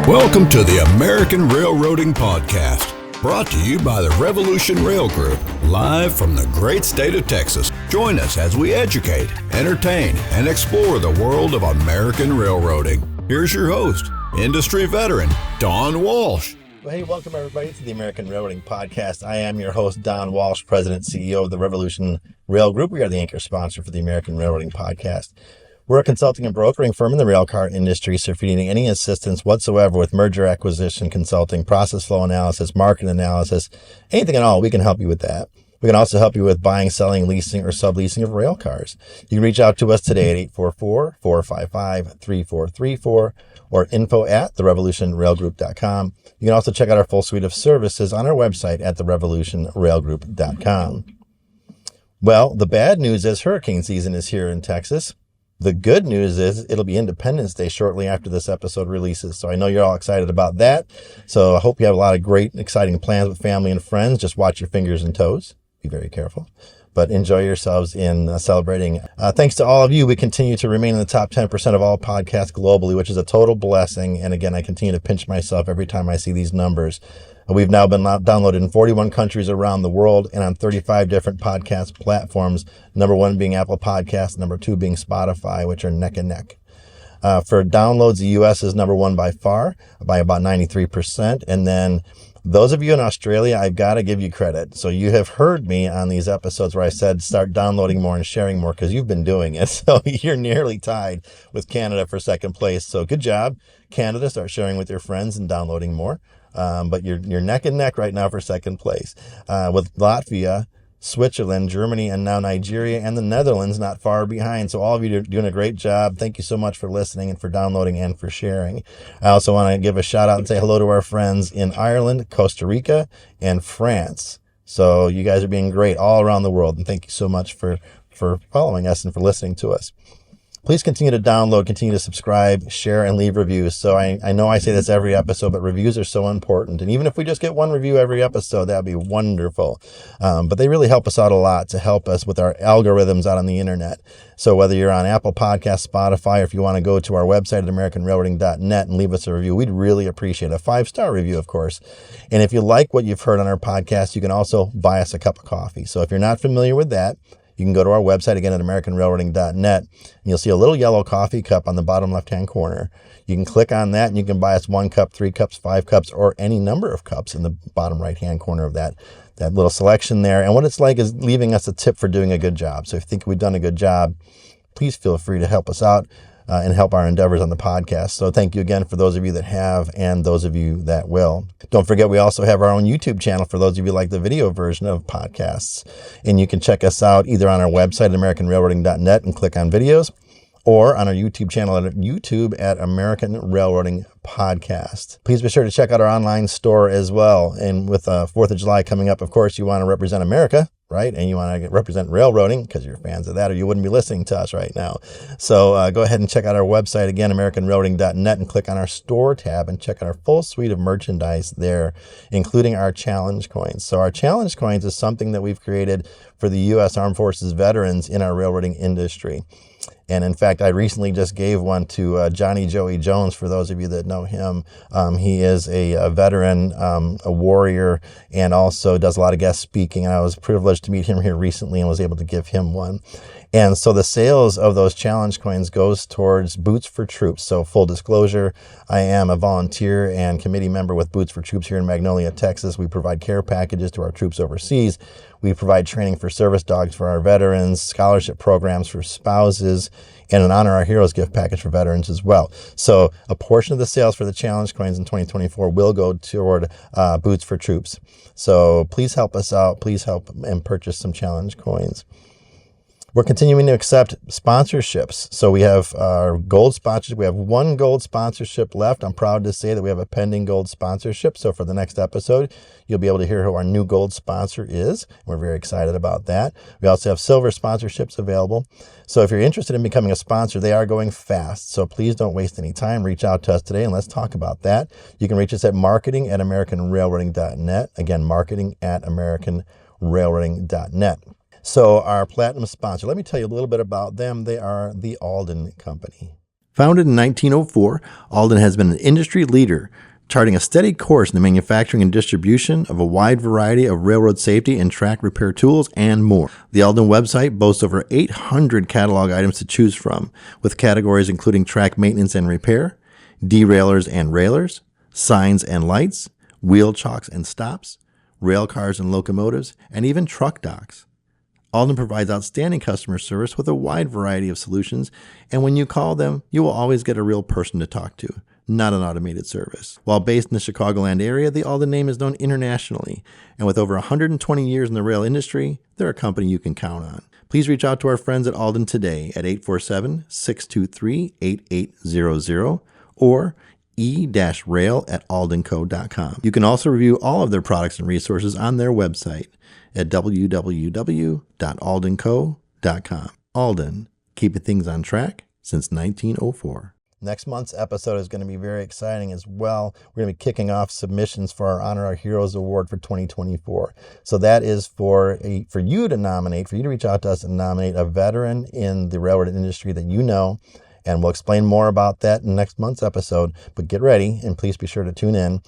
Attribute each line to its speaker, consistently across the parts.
Speaker 1: Welcome to the American Railroading Podcast, brought to you by the Revolution Rail Group, live from the great state of Texas. Join us as we educate, entertain, and explore the world of American railroading. Here's your host, industry veteran, Don Walsh.
Speaker 2: Well, hey, welcome everybody to the American Railroading Podcast. I am your host, Don Walsh, President and CEO of the Revolution Rail Group. We are the anchor sponsor for the American Railroading Podcast. We're a consulting and brokering firm in the railcar industry, so if you need any assistance whatsoever with merger acquisition consulting, process flow analysis, market analysis, anything at all, we can help you with that. We can also help you with buying, selling, leasing, or subleasing of rail cars. You can reach out to us today at 844-455-3434 or info@therevolutionrailgroup.com. You can also check out our full suite of services on our website at therevolutionrailgroup.com. Well, the bad news is hurricane season is here in Texas. The good news is it'll be Independence Day shortly after this episode releases. So I know you're all excited about that. So I hope you have a lot of great, exciting plans with family and friends. Just watch your fingers and toes. Be very careful, but enjoy yourselves in celebrating. Thanks to all of you. We continue to remain in the top 10% of all podcasts globally, which is a total blessing. And again, I continue to pinch myself every time I see these numbers. We've now been downloaded in 41 countries around the world and on 35 different podcast platforms. Number one being Apple Podcasts, number two being Spotify, which are neck and neck. For downloads, the U.S. is number one by far, by about 93%. And then those of you in Australia, I've got to give you credit. So you have heard me on these episodes where I said start downloading more and sharing more because you've been doing it. So you're nearly tied with Canada for second place. So good job, Canada. Start sharing with your friends and downloading more. But you're neck and neck right now for second place, with Latvia, Switzerland, Germany, and now Nigeria and the Netherlands not far behind. So all of you are doing a great job. Thank you so much for listening and for downloading and for sharing. I also want to give a shout out and say hello to our friends in Ireland, Costa Rica, and France. So you guys are being great all around the world. And thank you so much for following us and for listening to us. Please continue to download, continue to subscribe, share, and leave reviews. So I know I say this every episode, but reviews are so important. And even if we just get one review every episode, that'd be wonderful. But they really help us out a lot to help us with our algorithms out on the internet. So whether you're on Apple Podcasts, Spotify, or if you want to go to our website at americanrailroading.net and leave us a review, we'd really appreciate a 5-star review, of course. And if you like what you've heard on our podcast, you can also buy us a cup of coffee. So if you're not familiar with that, you can go to our website again at americanrailroading.net, and you'll see a little yellow coffee cup on the bottom left-hand corner. You can click on that, and you can buy us 1 cup, 3 cups, 5 cups, or any number of cups in the bottom right-hand corner of that little selection there. And what it's like is leaving us a tip for doing a good job. So if you think we've done a good job, please feel free to help us out and help our endeavors on the podcast. So thank you again for those of you that have and those of you that will. Don't forget, we also have our own YouTube channel for those of you like the video version of podcasts. And you can check us out either on our website at americanrailroading.net and click on videos, or on our YouTube channel at YouTube at American Railroading Podcast. Please be sure to check out our online store as well. And with 4th of July coming up, of course, you want to represent America, right? And you want to represent railroading because you're fans of that, or you wouldn't be listening to us right now. So go ahead and check out our website again, americanrailroading.net, and click on our store tab and check out our full suite of merchandise there, including our challenge coins. So our challenge coins is something that we've created for the U.S. Armed Forces veterans in our railroading industry. And in fact, I recently just gave one to Johnny Joey Jones, for those of you that know him. He is a veteran, a warrior, and also does a lot of guest speaking. And I was privileged to meet him here recently and was able to give him one. And so the sales of those challenge coins goes towards Boots for Troops. So full disclosure, I am a volunteer and committee member with Boots for Troops here in Magnolia, Texas. We provide care packages to our troops overseas. We provide training for service dogs for our veterans, scholarship programs for spouses, and an Honor Our Heroes gift package for veterans as well. So a portion of the sales for the challenge coins in 2024 will go toward Boots for Troops. So please help us out. Please help and purchase some challenge coins. We're continuing to accept sponsorships. So we have our gold sponsorship. We have 1 gold sponsorship left. I'm proud to say that we have a pending gold sponsorship. So for the next episode, you'll be able to hear who our new gold sponsor is. We're very excited about that. We also have silver sponsorships available. So if you're interested in becoming a sponsor, they are going fast. So please don't waste any time. Reach out to us today and let's talk about that. You can reach us at marketing@americanrailroading.net. Again, marketing@americanrailroading.net. So our platinum sponsor, let me tell you a little bit about them. They are the Alden Company. Founded in 1904, Alden has been an industry leader, charting a steady course in the manufacturing and distribution of a wide variety of railroad safety and track repair tools and more. The Alden website boasts over 800 catalog items to choose from, with categories including track maintenance and repair, derailers and railers, signs and lights, wheel chocks and stops, rail cars and locomotives, and even truck docks. Alden provides outstanding customer service with a wide variety of solutions, and when you call them, you will always get a real person to talk to, not an automated service. While based in the Chicagoland area, the Alden name is known internationally, and with over 120 years in the rail industry, they're a company you can count on. Please reach out to our friends at Alden today at 847-623-8800 or e-rail@aldenco.com. You can also review all of their products and resources on their website at www.aldenco.com. Alden, keeping things on track since 1904. Next month's episode is going to be very exciting as well. We're going to be kicking off submissions for our Honor Our Heroes Award for 2024. So that is for you to nominate, for you to reach out to us and nominate a veteran in the railroad industry that you know. And we'll explain more about that in next month's episode. But get ready, and please be sure to tune in.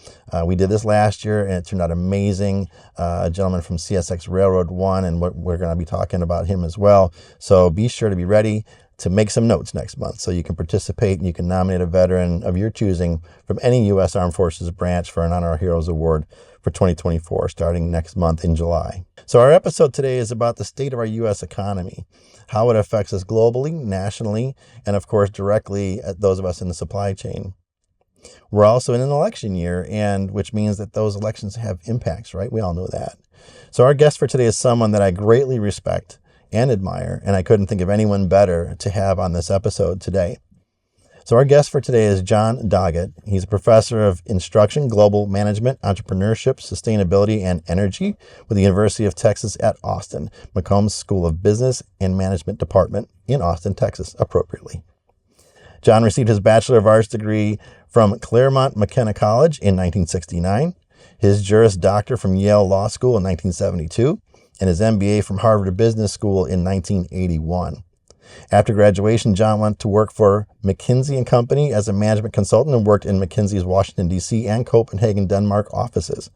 Speaker 2: We did this last year, and it turned out amazing. A gentleman from CSX Railroad won, and we're going to be talking about him as well. So be sure to be ready to make some notes next month so you can participate and you can nominate a veteran of your choosing from any U.S. Armed Forces branch for an Honor Our Heroes Award for 2024, starting next month in July. So our episode today is about the state of our U.S. economy, how it affects us globally, nationally, and of course directly at those of us in the supply chain. We're also in an election year, and which means that those elections have impacts, right? We all know that. So our guest for today is someone that I greatly respect and admire, and I couldn't think of anyone better to have on this episode today. So our guest for today is John Doggett. He's a professor of instruction, global management, entrepreneurship, sustainability, and energy with the University of Texas at Austin, McCombs School of Business and Management Department in Austin, Texas, appropriately. John received his Bachelor of Arts degree from Claremont McKenna College in 1969, his Juris Doctor from Yale Law School in 1972, and his MBA from Harvard Business School in 1981. After graduation, John went to work for McKinsey & Company as a management consultant and worked in McKinsey's Washington, D.C. and Copenhagen, Denmark offices.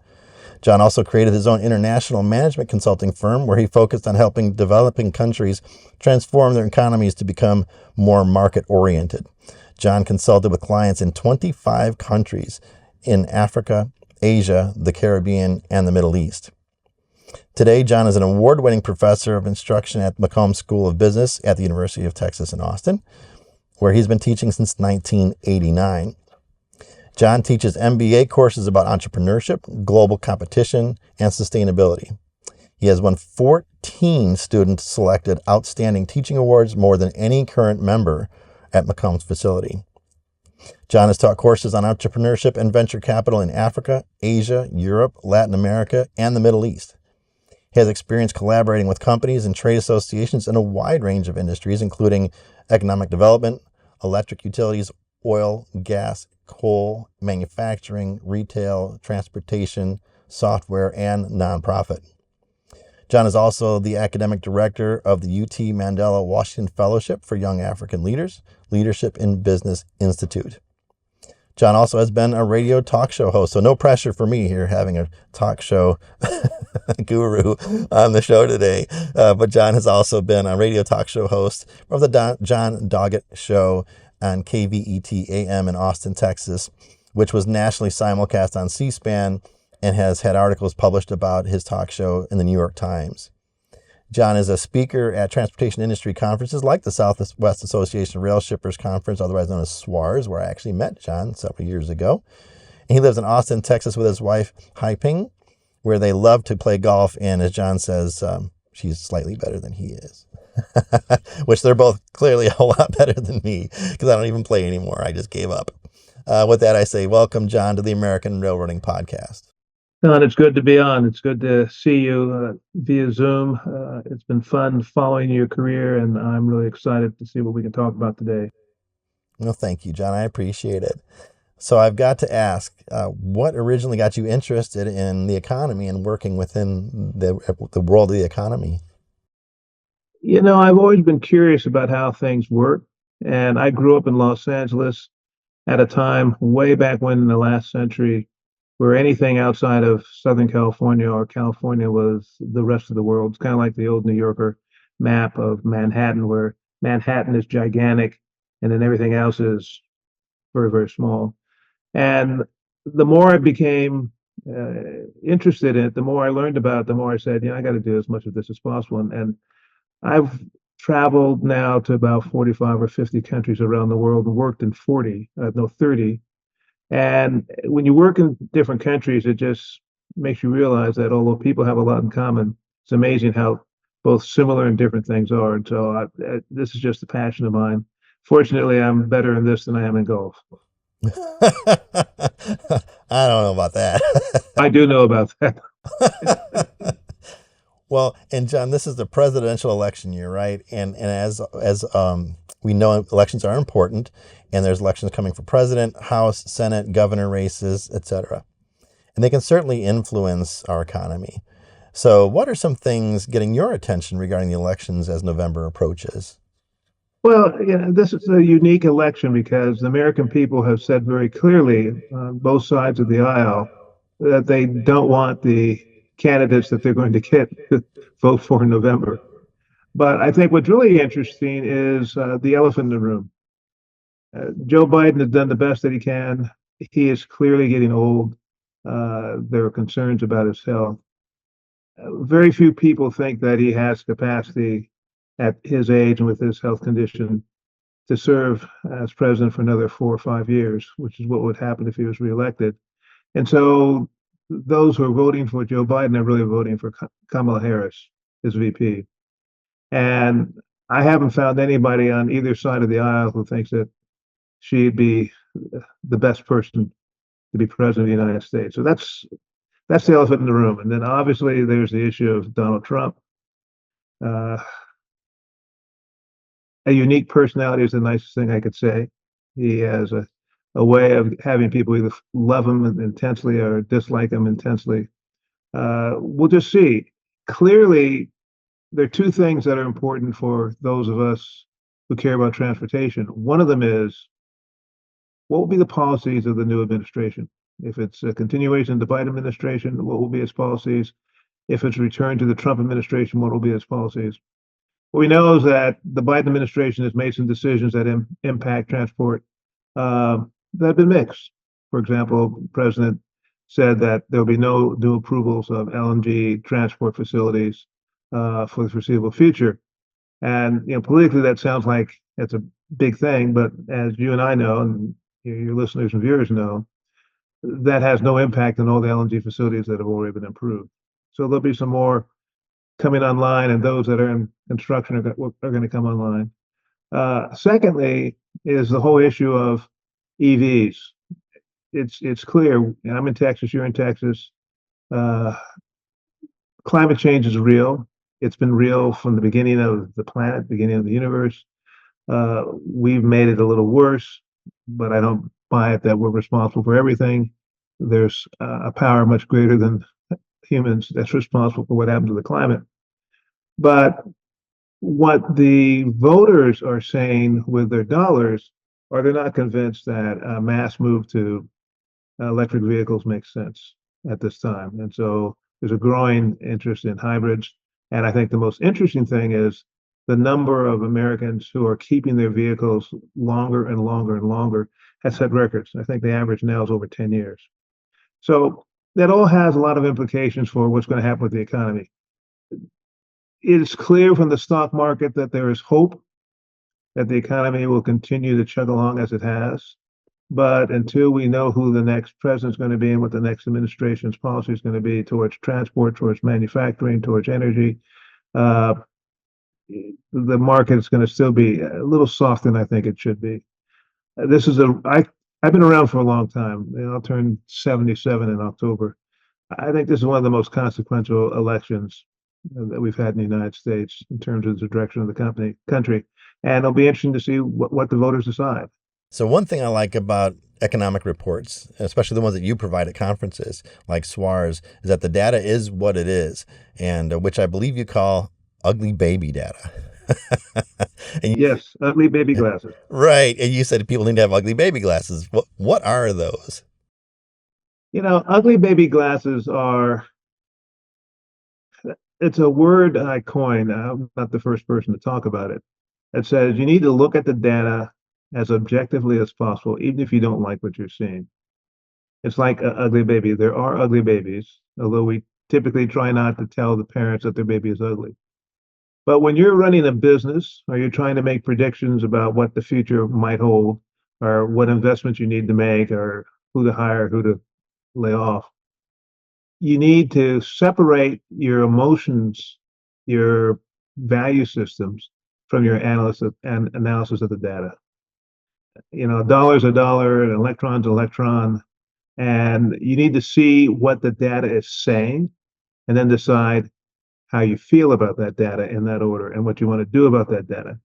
Speaker 2: John also created his own international management consulting firm where he focused on helping developing countries transform their economies to become more market-oriented. John consulted with clients in 25 countries in Africa, Asia, the Caribbean, and the Middle East. Today, John is an award-winning professor of instruction at McCombs School of Business at the University of Texas in Austin, where he's been teaching since 1989. John teaches MBA courses about entrepreneurship, global competition, and sustainability. He has won 14 student-selected Outstanding Teaching Awards, more than any current member at McCombs facility. John has taught courses on entrepreneurship and venture capital in Africa, Asia, Europe, Latin America, and the Middle East. He has experience collaborating with companies and trade associations in a wide range of industries, including economic development, electric utilities, oil, gas, coal, manufacturing, retail, transportation, software, and nonprofit. John is also the academic director of the UT Mandela Washington Fellowship for Young African Leaders, Leadership in Business Institute. John also has been a radio talk show host, so no pressure for me here having a talk show guru on the show today. But John has also been a radio talk show host of the John Doggett Show on KVET AM in Austin, Texas, which was nationally simulcast on C-SPAN and has had articles published about his talk show in the New York Times. John is a speaker at transportation industry conferences like the Southwest Association Rail Shippers Conference, otherwise known as SWARS, where I actually met John several years ago. And he lives in Austin, Texas with his wife, Hai Ping, where they love to play golf. And as John says, she's slightly better than he is, which they're both clearly a whole lot better than me because I don't even play anymore. I just gave up. With that, I say welcome, John, to the American Railroading Podcast.
Speaker 3: Don, it's good to be on. It's good to see you via Zoom. It's been fun following your career, and I'm really excited to see what we can talk about today.
Speaker 2: Well, thank you, John. I appreciate it. So I've got to ask, what originally got you interested in the economy and working within the world of the economy?
Speaker 3: You know, I've always been curious about how things work, And I grew up in Los Angeles at a time way back when in the last century where anything outside of Southern California or California was the rest of the world. It's kind of like the old New Yorker map of Manhattan, where Manhattan is gigantic and then everything else is very, very small. And the more I became interested in it, the more I learned about it, the more I said, I got to do as much of this as possible. And I've traveled now to about 45 or 50 countries around the world and worked in 30. And when you work in different countries, it just makes you realize that although people have a lot in common, it's amazing how both similar and different things are. And so this is just a passion of mine. Fortunately, I'm better in this than I am in golf.
Speaker 2: I don't know about that.
Speaker 3: I do know about that.
Speaker 2: Well, and John, this is the presidential election year, right? And as we know, elections are important, and there's elections coming for president, House, Senate, governor races, etc. And they can certainly influence our economy. So what are some things getting your attention regarding the elections as November approaches?
Speaker 3: Well, this is a unique election because the American people have said very clearly on both sides of the aisle that they don't want the candidates that they're going to get to vote for in November. But I think what's really interesting is the elephant in the room. Joe Biden has done the best that he can. He is clearly getting old. There are concerns about his health. Very few people think that he has capacity at his age and with his health condition to serve as president for another 4 or 5 years, which is what would happen if he was reelected. And so those who are voting for Joe Biden are really voting for Kamala Harris, his VP. And I haven't found anybody on either side of the aisle who thinks that she'd be the best person to be president of the United States. So that's the elephant in the room. And then obviously there's the issue of Donald Trump. A unique personality is the nicest thing I could say. He has a way of having people either love him intensely or dislike him intensely. We'll just see. Clearly, there are two things that are important for those of us who care about transportation. One of them is, what will be the policies of the new administration? If it's a continuation of the Biden administration, what will be its policies? If it's a return to the Trump administration, what will be its policies? What we know is that the Biden administration has made some decisions that impact transport that have been mixed. For example, the president said that there will be no new approvals of LNG transport facilities for the foreseeable future. And politically, that sounds like it's a big thing, but as you and I know, and your listeners and viewers know, that has no impact on all the LNG facilities that have already been approved. So there'll be some more coming online, and those that are in construction are going to come online. Secondly, is the whole issue of EVs. It's clear. I'm in Texas. You're in Texas. Climate change is real. It's been real from the beginning of the planet, beginning of the universe. We've made it a little worse, but I don't buy it that we're responsible for everything. There's a power much greater than humans that's responsible for what happened to the climate. But what the voters are saying with their dollars are they're not convinced that a mass move to electric vehicles makes sense at this time. And so there's a growing interest in hybrids. And I think the most interesting thing is the number of Americans who are keeping their vehicles longer and longer and longer has set records. I think the average now is over 10 years. So that all has a lot of implications for what's going to happen with the economy. It is clear from the stock market that there is hope that the economy will continue to chug along as it has. But until we know who the next president is going to be and what the next administration's policy is going to be towards transport, towards manufacturing, towards energy, the market is going to still be a little softer than I think it should be. I've been around for a long time. I'll turn 77 in October. I think this is one of the most consequential elections that we've had in the United States in terms of the direction of the country. And it'll be interesting to see what the voters decide.
Speaker 2: So one thing I like about economic reports, especially the ones that you provide at conferences like SWARS, is that the data is what it is, and which I believe you call ugly baby data. And
Speaker 3: Yes, ugly baby glasses.
Speaker 2: right, and you said people need to have ugly baby glasses. What are those?
Speaker 3: Ugly baby glasses it's a word I coined. I'm not the first person to talk about it. It says you need to look at the data as objectively as possible, even if you don't like what you're seeing. It's like an ugly baby. There are ugly babies, although we typically try not to tell the parents that their baby is ugly. But when you're running a business or you're trying to make predictions about what the future might hold or what investments you need to make or who to hire, who to lay off, you need to separate your emotions, your value systems from your analysis of the data. A dollar's a dollar, an electron's an electron, and you need to see what the data is saying and then decide how you feel about that data in that order and what you want to do about that data.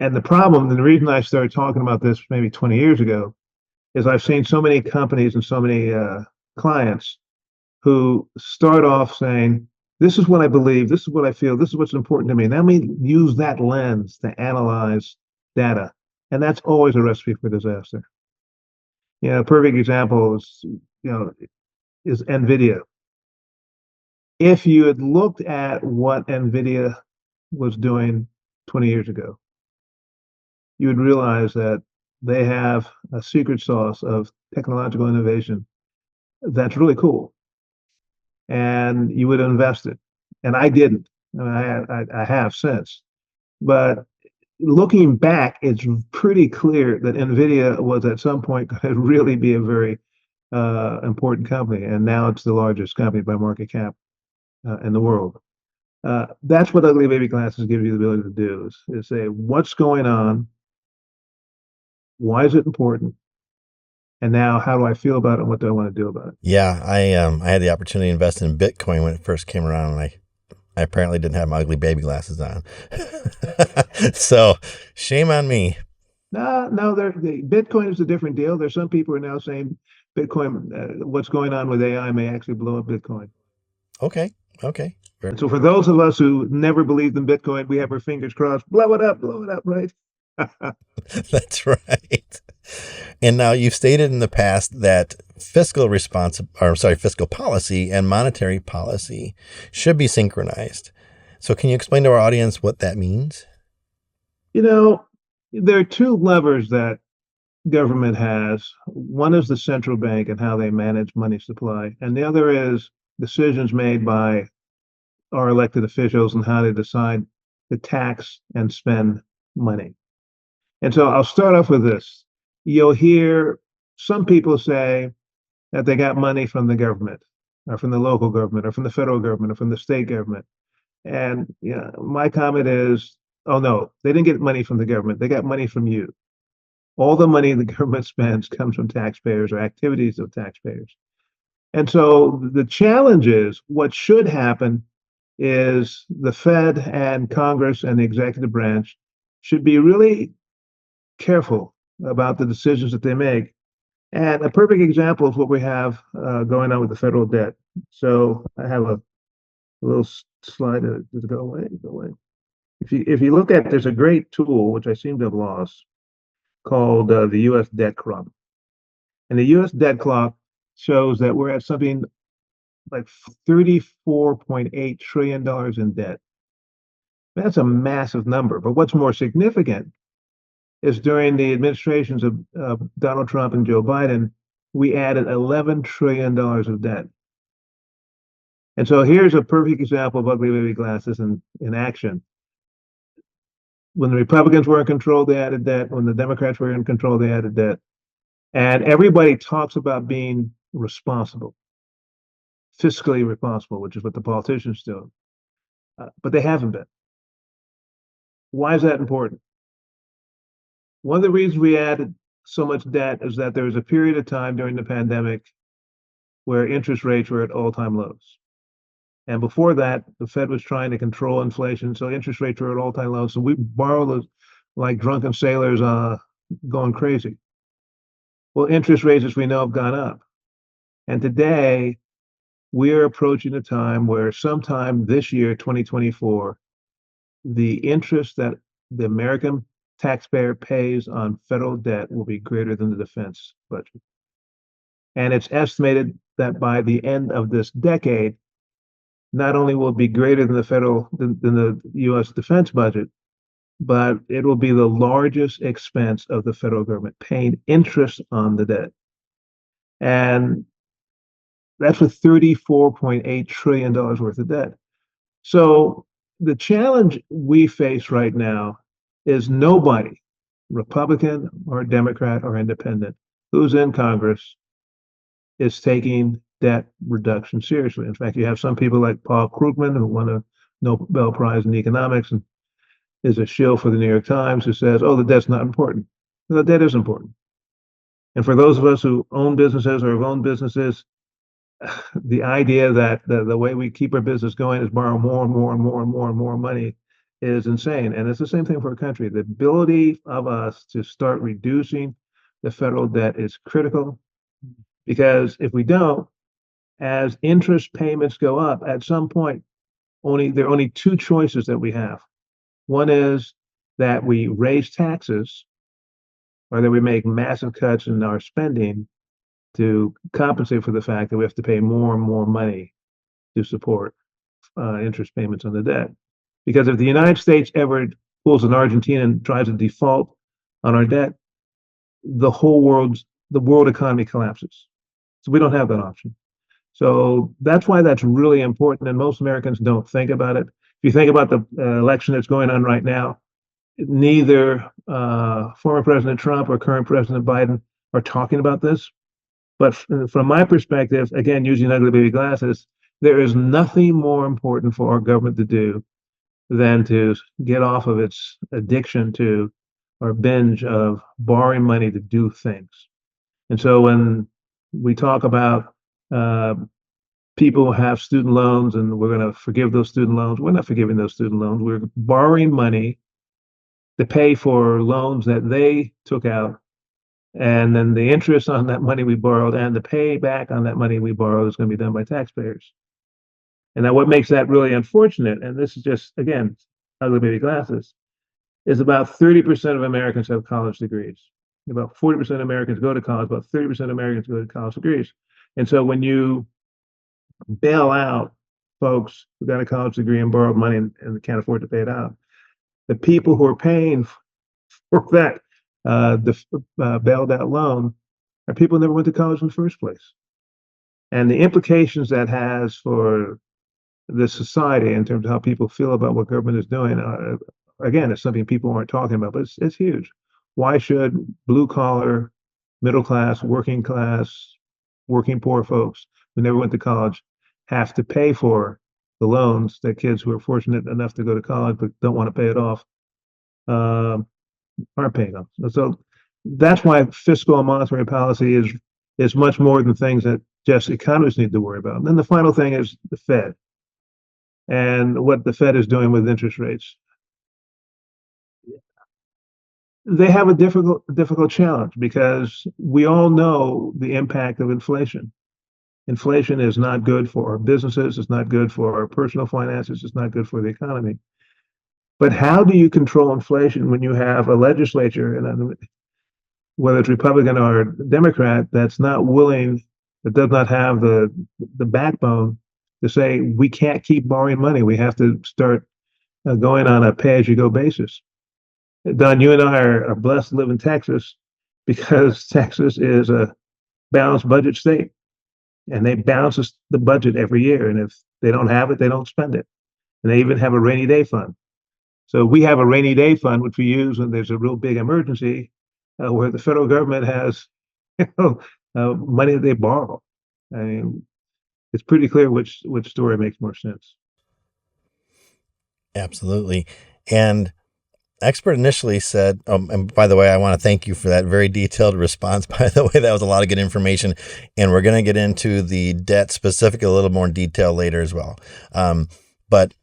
Speaker 3: And the problem, and the reason I started talking about this maybe 20 years ago, is I've seen so many companies and so many clients who start off saying, this is what I believe, this is what I feel, this is what's important to me. Now we use that lens to analyze data. And that's always a recipe for disaster. A perfect example is NVIDIA. If you had looked at what NVIDIA was doing 20 years ago, you would realize that they have a secret sauce of technological innovation that's really cool. And you would invest it. And I didn't. I mean, I have since. But looking back, it's pretty clear that NVIDIA was at some point going to really be a very important company. And now it's the largest company by market cap in the world. That's what ugly baby glasses give you the ability to do is say, what's going on? Why is it important? And now, how do I feel about it? And what do I want to do about it?
Speaker 2: Yeah, I had the opportunity to invest in Bitcoin when it first came around, and I apparently didn't have my ugly baby glasses on. So shame on me.
Speaker 3: No, the Bitcoin is a different deal. There's some people who are now saying Bitcoin, what's going on with AI may actually blow up Bitcoin.
Speaker 2: Okay.
Speaker 3: And so for those of us who never believed in Bitcoin, we have our fingers crossed. Blow it up, right?
Speaker 2: That's right. And now you've stated in the past that fiscal policy and monetary policy should be synchronized. So can you explain to our audience what that means?
Speaker 3: There are two levers that government has. One is the central bank and how they manage money supply, and the other is decisions made by our elected officials and how they decide to tax and spend money. And so I'll start off with this. You'll hear some people say that they got money from the government or from the local government or from the federal government or from the state government. And my comment is, oh no, they didn't get money from the government. They got money from you. All the money the government spends comes from taxpayers or activities of taxpayers. And so the challenge is what should happen is the Fed and Congress and the executive branch should be really careful about the decisions that they make. And a perfect example is what we have going on with the federal debt. So I have a little slide. Does it go away? Go away. If you look at, there's a great tool which I seem to have lost called the U.S. debt clock, and the U.S. debt clock shows that we're at something like $34.8 trillion in debt. That's a massive number. But what's more significant is during the administrations of Donald Trump and Joe Biden, we added $11 trillion of debt. And so here's a perfect example of ugly baby glasses in action. When the Republicans were in control, they added debt. When the Democrats were in control, they added debt. And everybody talks about being responsible, fiscally responsible, which is what the politicians do. But they haven't been. Why is that important? One of the reasons we added so much debt is that there was a period of time during the pandemic where interest rates were at all-time lows. And before that, the Fed was trying to control inflation, so interest rates were at all-time lows. So we borrowed like drunken sailors going crazy. Well, interest rates, as we know, have gone up. And today, we're approaching a time where sometime this year, 2024, the interest that the American taxpayer pays on federal debt will be greater than the defense budget. And it's estimated that by the end of this decade, not only will it be greater than than the U.S. defense budget, but it will be the largest expense of the federal government, paying interest on the debt. And that's with $34.8 trillion worth of debt. So the challenge we face right now is nobody, Republican or Democrat or independent, who's in Congress is taking debt reduction seriously. In fact, you have some people like Paul Krugman, who won a Nobel Prize in economics and is a shill for the New York Times, who says, oh, the debt's not important. No, the debt is important. And for those of us who own businesses or have owned businesses, the idea that the way we keep our business going is borrow more and more and more and more and more money is insane. And it's the same thing for a country. The ability of us to start reducing the federal debt is critical, because if we don't, as interest payments go up, at some point, there are only two choices that we have. One is that we raise taxes, or that we make massive cuts in our spending to compensate for the fact that we have to pay more and more money to support interest payments on the debt. Because if the United States ever pulls an Argentina and tries to default on our debt, the world economy collapses. So we don't have that option. So that's why that's really important, and most Americans don't think about it. If you think about the election that's going on right now, neither former President Trump or current President Biden are talking about this. But from my perspective, again, using ugly baby glasses, there is nothing more important for our government to do than to get off of its addiction to or binge of borrowing money to do things. And so when we talk about people who have student loans and we're going to forgive those student loans, we're not forgiving those student loans. We're borrowing money to pay for loans that they took out. And then the interest on that money we borrowed and the payback on that money we borrowed is going to be done by taxpayers. And now what makes that really unfortunate, and this is just, again, ugly baby glasses, is about 30% of Americans have college degrees. About 40% of Americans go to college, about 30% of Americans go to college degrees. And so when you bail out folks who got a college degree and borrowed money and can't afford to pay it out, the people who are paying for that bailed out loan are people who never went to college in the first place. And the implications that has for the society in terms of how people feel about what government is doing, again, it's something people aren't talking about, but it's huge. Why should blue collar, middle class, working poor folks who never went to college have to pay for the loans that kids who are fortunate enough to go to college but don't want to pay it off aren't paying off? So that's why fiscal and monetary policy is much more than things that just economists need to worry about. And then the final thing is the Fed and what the Fed is doing with interest rates. They have a difficult challenge because we all know the impact of inflation. Inflation is not good for our businesses. It's not good for our personal finances. It's not good for the economy. But how do you control inflation when you have a legislature, and whether it's Republican or Democrat, that does not have the backbone to say we can't keep borrowing money. We have to start going on a pay-as-you-go basis. Don, you and I are blessed to live in Texas because Texas is a balanced budget state, and they balance the budget every year. And if they don't have it, they don't spend it. And they even have a rainy day fund. So we have a rainy day fund, which we use when there's a real big emergency, where the federal government has money that they borrow. I mean, it's pretty clear which story makes more sense.
Speaker 2: Absolutely. And expert initially said, and by the way, I want to thank you for that very detailed response. By the way, that was a lot of good information. And we're going to get into the debt specific a little more in detail later as well. But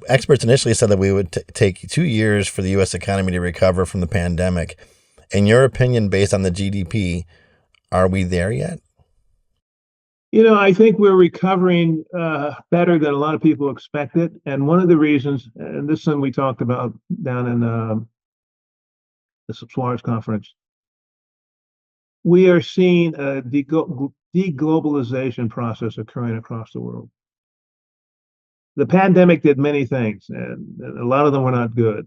Speaker 2: experts initially said that we would take 2 years for the U.S. economy to recover from the pandemic. In your opinion, based on the GDP, are we there yet?
Speaker 3: I think we're recovering better than a lot of people expected. And one of the reasons, and this is something we talked about down in the Suarez Conference, we are seeing a deglobalization process occurring across the world. The pandemic did many things, and a lot of them were not good.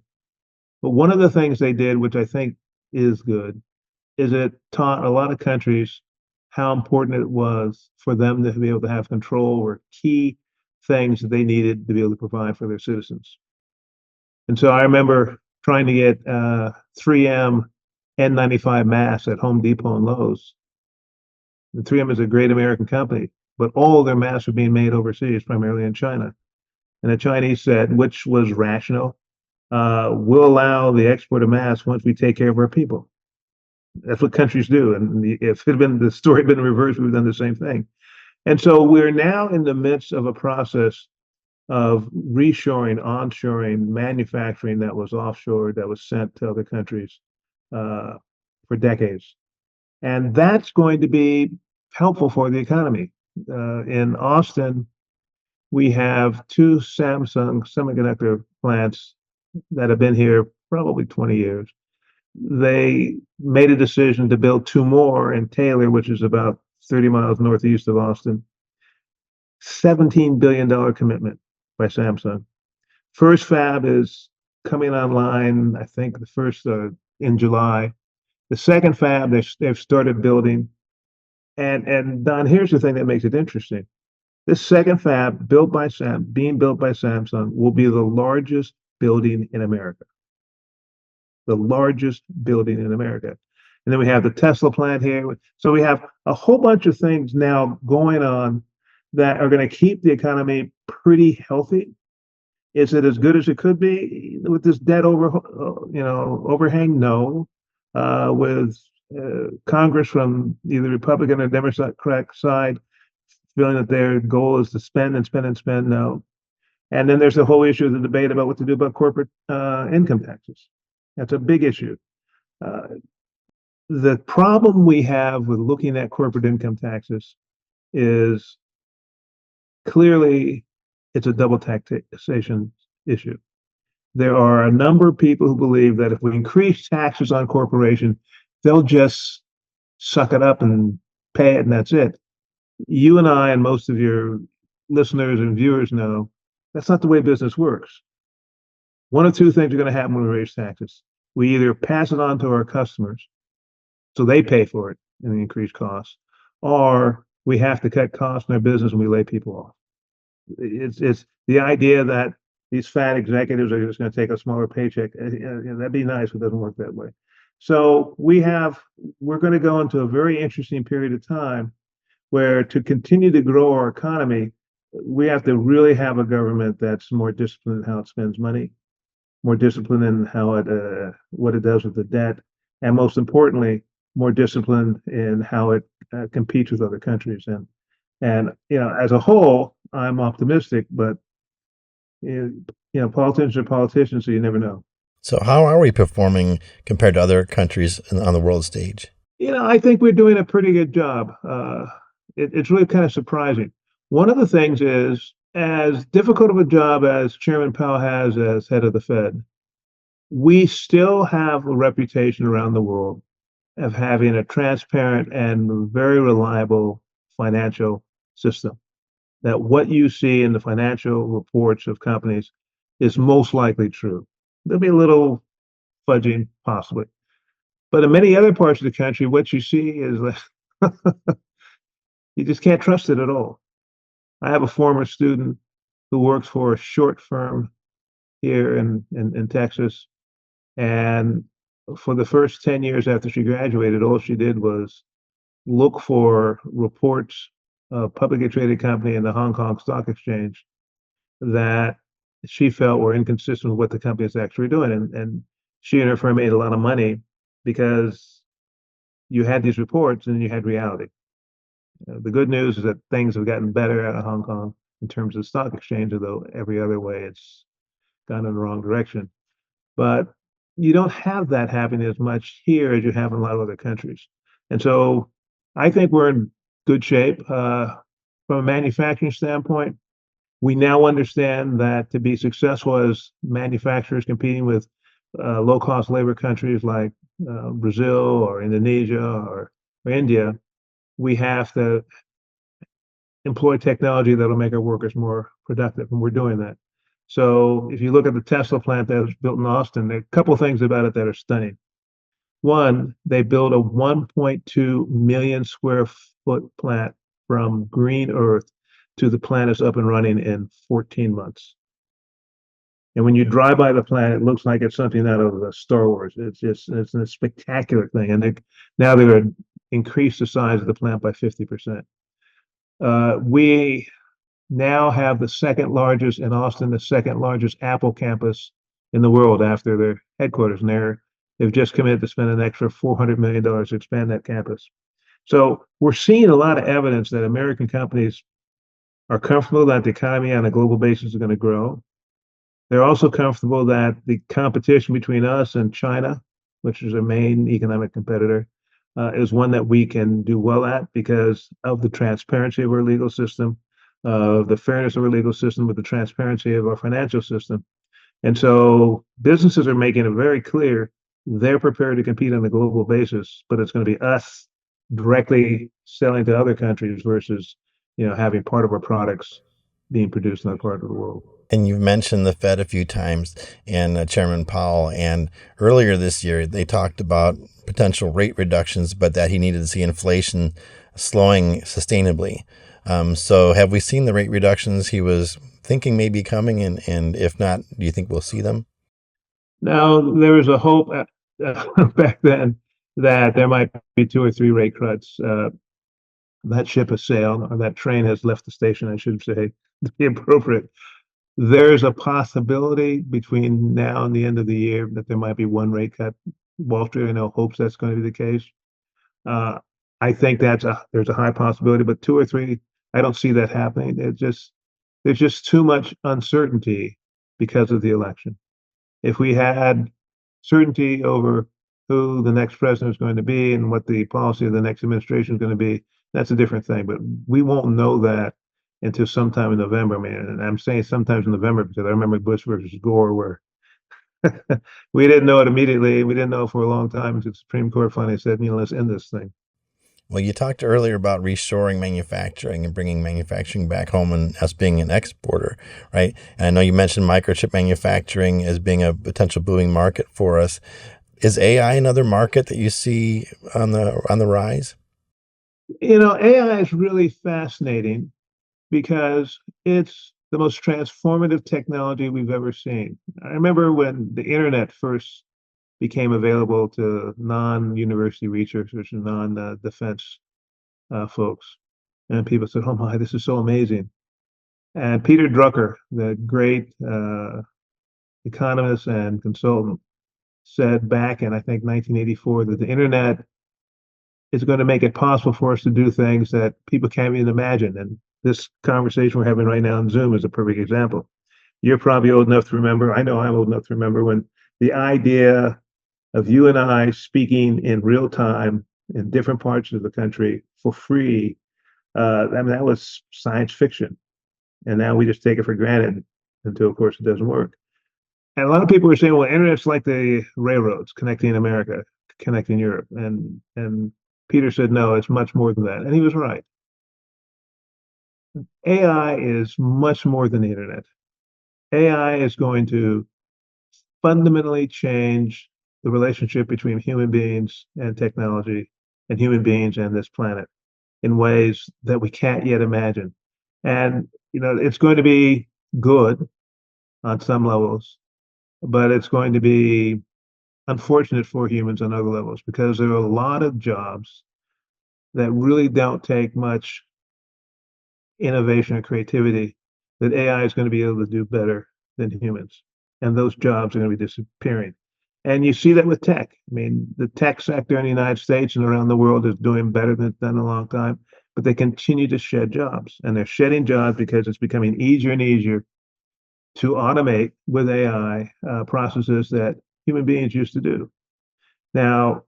Speaker 3: But one of the things they did, which I think is good, is it taught a lot of countries how important it was for them to be able to have control over key things that they needed to be able to provide for their citizens. And so I remember trying to get 3M N95 masks at Home Depot and Lowe's. And 3M is a great American company, but all their masks are being made overseas, primarily in China. And the Chinese said, which was rational, we'll allow the export of masks once we take care of our people. That's what countries do. And if it had been the story had been reversed, we've done the same thing. And so we're now in the midst of a process of reshoring, onshoring, manufacturing that was offshore, that was sent to other countries for decades. And that's going to be helpful for the economy. In Austin, we have two Samsung semiconductor plants that have been here probably 20 years. They made a decision to build two more in Taylor, which is about 30 miles northeast of Austin. $17 billion commitment by Samsung. First fab is coming online, I think the first in July. The second fab they've started building. And Don, here's the thing that makes it interesting. This second fab being built by Samsung will be the largest building in America. The largest building in America. And then we have the Tesla plant here. So we have a whole bunch of things now going on that are going to keep the economy pretty healthy. Is it as good as it could be with this debt overhang? No. With Congress from either Republican or Democratic side feeling that their goal is to spend and spend and spend, no. And then there's the whole issue of the debate about what to do about corporate income taxes. That's a big issue. The problem we have with looking at corporate income taxes is clearly it's a double taxation issue. There are a number of people who believe that if we increase taxes on corporations, they'll just suck it up and pay it, and that's it. You and I and most of your listeners and viewers know that's not the way business works. One of two things are going to happen when we raise taxes. We either pass it on to our customers, so they pay for it in the increased costs, or we have to cut costs in our business and we lay people off. It's the idea that these fat executives are just going to take a smaller paycheck. That'd be nice, but it doesn't work that way. So we're going to go into a very interesting period of time where to continue to grow our economy, we have to really have a government that's more disciplined in how it spends money, more disciplined in how what it does with the debt, and most importantly, more disciplined in how it competes with other countries. And as a whole, I'm optimistic, but politicians are politicians, so you never know.
Speaker 2: So how are we performing compared to other countries on the world stage?
Speaker 3: I think we're doing a pretty good job. It's really kind of surprising. One of the things is, as difficult of a job as Chairman Powell has as head of the Fed, we still have a reputation around the world of having a transparent and very reliable financial system. That what you see in the financial reports of companies is most likely true. There'll be a little fudging, possibly. But in many other parts of the country, what you see is that you just can't trust it at all. I have a former student who works for a short firm here in Texas. And for the first 10 years after she graduated, all she did was look for reports of publicly traded company in the Hong Kong Stock Exchange that she felt were inconsistent with what the company is actually doing. And she and her firm made a lot of money because you had these reports and you had reality. The good news is that things have gotten better out of Hong Kong in terms of the stock exchange, although every other way it's gone in the wrong direction. But you don't have that happening as much here as you have in a lot of other countries. And so I think we're in good shape. From a manufacturing standpoint, we now understand that to be successful as manufacturers competing with low-cost labor countries like Brazil or Indonesia or India, we have to employ technology that'll make our workers more productive, and we're doing that. So if you look at the Tesla plant that was built in Austin, there are a couple of things about it that are stunning. One, they built a 1.2 million square foot plant from green earth to the plant is up and running in 14 months. And when you drive by the plant, it looks like it's something out of Star Wars. It's a spectacular thing. And now they're going to increase the size of the plant by 50%. We now have the second largest in Austin, the second largest Apple campus in the world after their headquarters. And they've just committed to spend an extra $400 million to expand that campus. So we're seeing a lot of evidence that American companies are comfortable that the economy on a global basis is going to grow. They're also comfortable that the competition between us and China, which is our main economic competitor, is one that we can do well at because of the transparency of our legal system, the fairness of our legal system, with the transparency of our financial system. And so businesses are making it very clear they're prepared to compete on a global basis, but it's going to be us directly selling to other countries versus, having part of our products being produced in that part of the world.
Speaker 2: And you've mentioned the Fed a few times and Chairman Powell. And earlier this year, they talked about potential rate reductions, but that he needed to see inflation slowing sustainably. So have we seen the rate reductions he was thinking may be coming? And if not, do you think we'll see them?
Speaker 3: Now, there was a hope back then that there might be 2 or 3 rate cuts. That ship has sailed, or that train has left the station, I should say, to be appropriate. There's a possibility between now and the end of the year that there might be 1 rate cut. Wall Street, I know, hopes that's going to be the case. I think there's a high possibility, but 2 or 3, I don't see that happening. There's just too much uncertainty because of the election. If we had certainty over who the next president is going to be and what the policy of the next administration is going to be, that's a different thing. But we won't know that until sometime in November, man. And I'm saying sometimes in November because I remember Bush versus Gore, where we didn't know it immediately. We didn't know for a long time until the Supreme Court finally said, let's end this thing.
Speaker 2: Well, you talked earlier about reshoring manufacturing and bringing manufacturing back home and us being an exporter, right? And I know you mentioned microchip manufacturing as being a potential booming market for us. Is AI another market that you see on the rise?
Speaker 3: AI is really fascinating because it's the most transformative technology we've ever seen. I remember when the internet first became available to non-university researchers and non-defense folks, and people said, "Oh my, this is so amazing!" And Peter Drucker, the great economist and consultant, said back in I think 1984 that the internet is going to make it possible for us to do things that people can't even imagine. And this conversation we're having right now on Zoom is a perfect example. You're probably old enough to remember, I know I'm old enough to remember when the idea of you and I speaking in real time in different parts of the country for free, that was science fiction. And now we just take it for granted until, of course, it doesn't work. And a lot of people are saying, well, internet's like the railroads connecting America, connecting Europe. And Peter said, no, it's much more than that. And he was right. AI is much more than the internet. AI is going to fundamentally change the relationship between human beings and technology and human beings and this planet in ways that we can't yet imagine. And, it's going to be good on some levels, but it's going to be unfortunate for humans on other levels because there are a lot of jobs that really don't take much innovation or creativity that AI is going to be able to do better than humans. And those jobs are going to be disappearing. And you see that with tech. I mean, the tech sector in the United States and around the world is doing better than it's done in a long time, but they continue to shed jobs. And they're shedding jobs because it's becoming easier and easier to automate with AI processes that human beings used to do. Now,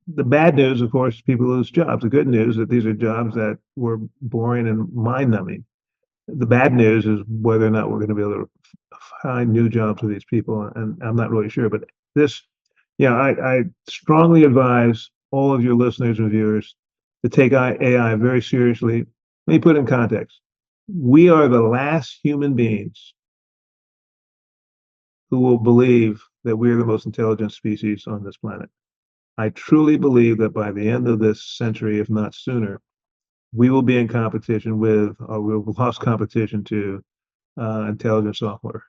Speaker 3: the bad news, of course, is people lose jobs. The good news is that these are jobs that were boring and mind-numbing. The bad news is whether or not we're going to be able to find new jobs for these people, and I'm not really sure. But this, yeah, I strongly advise all of your listeners and viewers to take AI very seriously. Let me put it in context. We are the last human beings who will believe that we are the most intelligent species on this planet. I truly believe that by the end of this century, if not sooner, we will be in competition with, or we'll lost competition to intelligent software.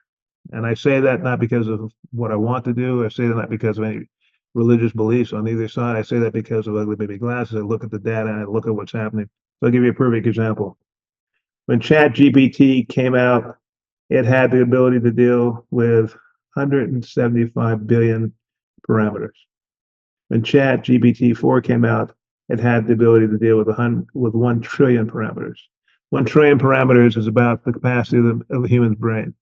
Speaker 3: And I say that not because of what I want to do. I say that not because of any religious beliefs on either side. I say that because of ugly baby glasses. I look at the data and I look at what's happening. So I'll give you a perfect example. When ChatGPT came out, it had the ability to deal with 175 billion parameters. When ChatGPT 4 came out, it had the ability to deal with 1 trillion parameters. 1 trillion parameters is about the capacity of the human's brain.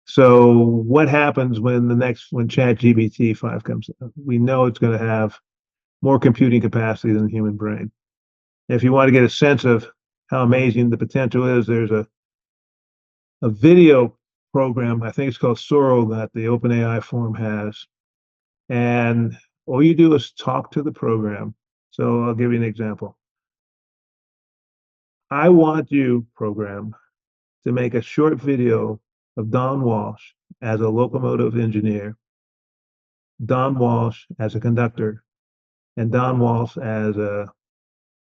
Speaker 3: So what happens when ChatGPT 5 comes out? We know it's going to have more computing capacity than the human brain. If you want to get a sense of how amazing the potential is, there's a video program, I think it's called Sora, that the OpenAI forum has. And all you do is talk to the program. So I'll give you an example. I want you, program, to make a short video of Don Walsh as a locomotive engineer, Don Walsh as a conductor, and Don Walsh as a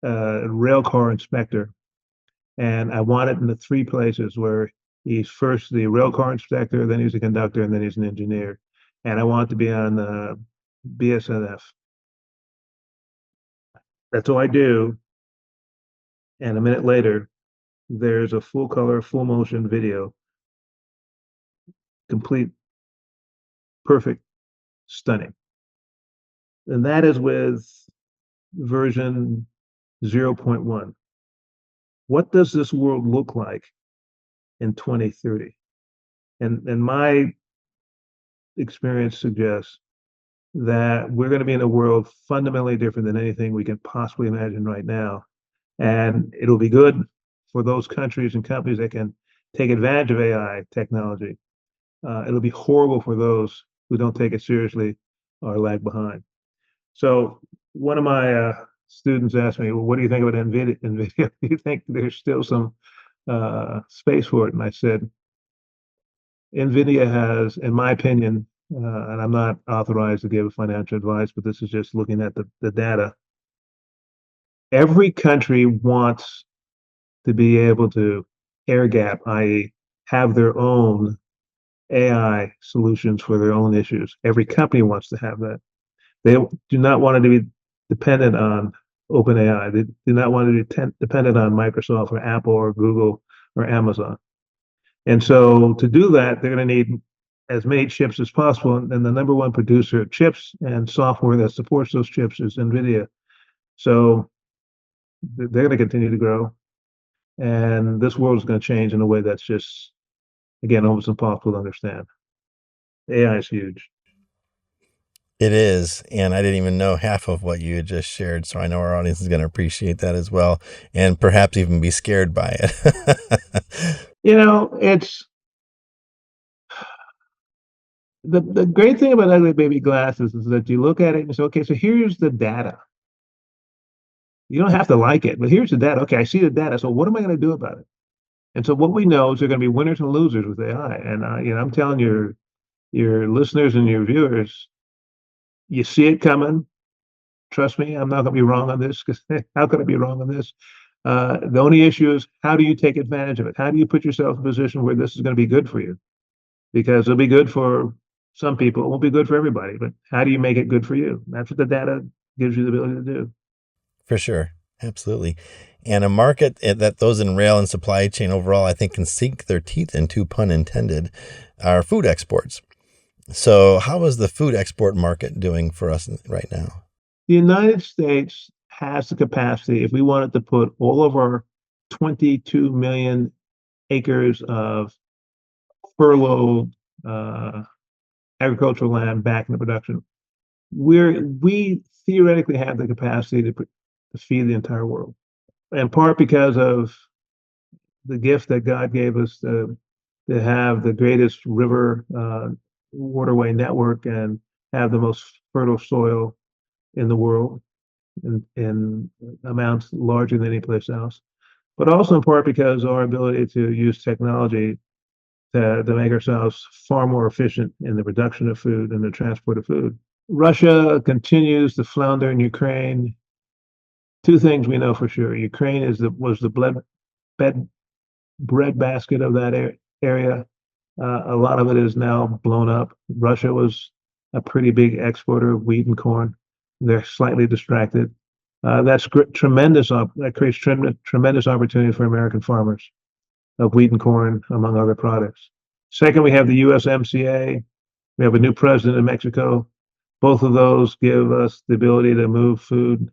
Speaker 3: rail car inspector. And I want it in the three places where he's first the rail car inspector, then he's a conductor, and then he's an engineer. And I want it to be on BSNF. That's all I do. And a minute later, there's a full color, full motion video, complete, perfect, stunning. And that is with version 0.1. What does this world look like in 2030? And my experience suggests that we're going to be in a world fundamentally different than anything we can possibly imagine right now. And it'll be good for those countries and companies that can take advantage of AI technology. It'll be horrible for those who don't take it seriously or lag behind. So one of my students asked me, well, what do you think about NVIDIA? Do you think there's still some space for it? And I said, NVIDIA has, in my opinion, and I'm not authorized to give financial advice, but this is just looking at the data. Every country wants to be able to air gap, i.e., have their own AI solutions for their own issues. Every company wants to have that. They do not want to be dependent on OpenAI. They do not want to be dependent on Microsoft or Apple or Google or Amazon. And so to do that, they're going to need as many chips as possible. And the number one producer of chips and software that supports those chips is NVIDIA. So they're going to continue to grow. And this world is going to change in a way that's just, again, almost impossible to understand. AI is huge.
Speaker 2: It is, and I didn't even know half of what you had just shared, so I know our audience is going to appreciate that as well, and perhaps even be scared by it.
Speaker 3: It's the great thing about ugly baby glasses is that you look at it and you say, okay, so here's the data. You don't have to like it, but here's the data. Okay, I see the data, so what am I going to do about it? And so what we know is there are going to be winners and losers with AI. And I'm telling your listeners and your viewers, you see it coming. Trust me, I'm not going to be wrong on this, because how could I be wrong on this? The only issue is, how do you take advantage of it? How do you put yourself in a position where this is going to be good for you? Because it'll be good for some people, it won't be good for everybody. But how do you make it good for you? That's what the data gives you the ability to do.
Speaker 2: For sure. Absolutely. And a market that those in rail and supply chain overall, I think, can sink their teeth into, pun intended, are food exports. So how is the food export market doing for us right now?
Speaker 3: The United States has the capacity, if we wanted to put all of our 22 million acres of furloughed agricultural land back into production, we theoretically have the capacity to feed the entire world. In part because of the gift that God gave us, to have the greatest river waterway network and have the most fertile soil in the world in amounts larger than any place else, but also in part because our ability to use technology to make ourselves far more efficient in the production of food and the transport of food. Russia continues to flounder in Ukraine. Two things we know for sure: Ukraine was the bed, breadbasket of that area. A lot of it is now blown up. Russia was a pretty big exporter of wheat and corn. They're slightly distracted. That creates tremendous opportunity for American farmers of wheat and corn, among other products. Second, we have the USMCA. We have a new president in Mexico. Both of those give us the ability to move food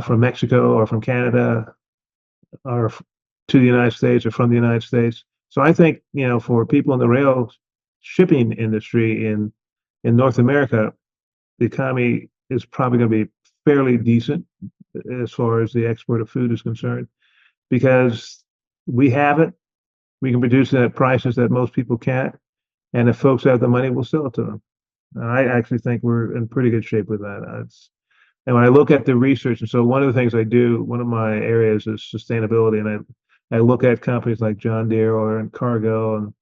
Speaker 3: from Mexico or from Canada or to the United States or from the United States. So I think, for people in the rail shipping industry in North America, the economy is probably going to be fairly decent as far as the export of food is concerned, because we have it, we can produce it at prices that most people can't, and if folks have the money, we'll sell it to them. I actually think we're in pretty good shape with that. And when I look at the research, and so one of the things I do, one of my areas is sustainability, and I look at companies like John Deere or Cargill and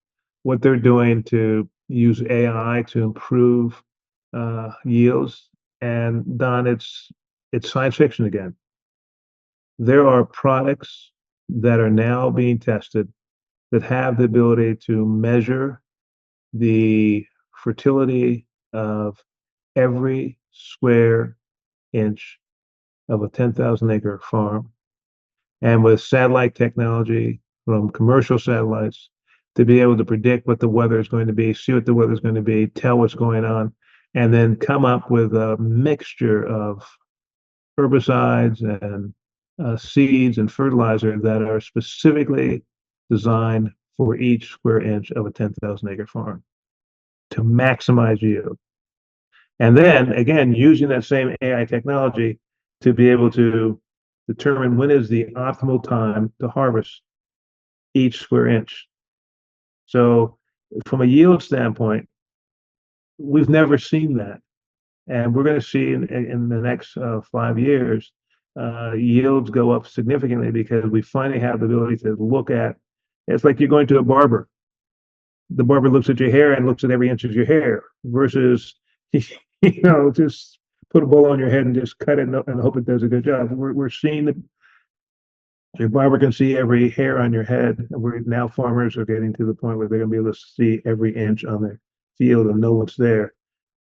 Speaker 3: what they're doing to use AI to improve yields. And Don, it's science fiction again. There are products that are now being tested that have the ability to measure the fertility of every square inch of a 10,000 acre farm. And with satellite technology from commercial satellites to be able to predict what the weather is going to be, see what the weather is going to be, tell what's going on, and then come up with a mixture of herbicides and seeds and fertilizer that are specifically designed for each square inch of a 10,000 acre farm to maximize yield. And then again, using that same AI technology to be able to determine when is the optimal time to harvest each square inch. So from a yield standpoint, we've never seen that. And we're going to see in the next 5 years, yields go up significantly because we finally have the ability to look at, it's like you're going to a barber. The barber looks at your hair and looks at every inch of your hair versus, just put a bowl on your head and just cut it and hope it does a good job. We're seeing that your barber can see every hair on your head. And now farmers are getting to the point where they're going to be able to see every inch on their field and know what's there.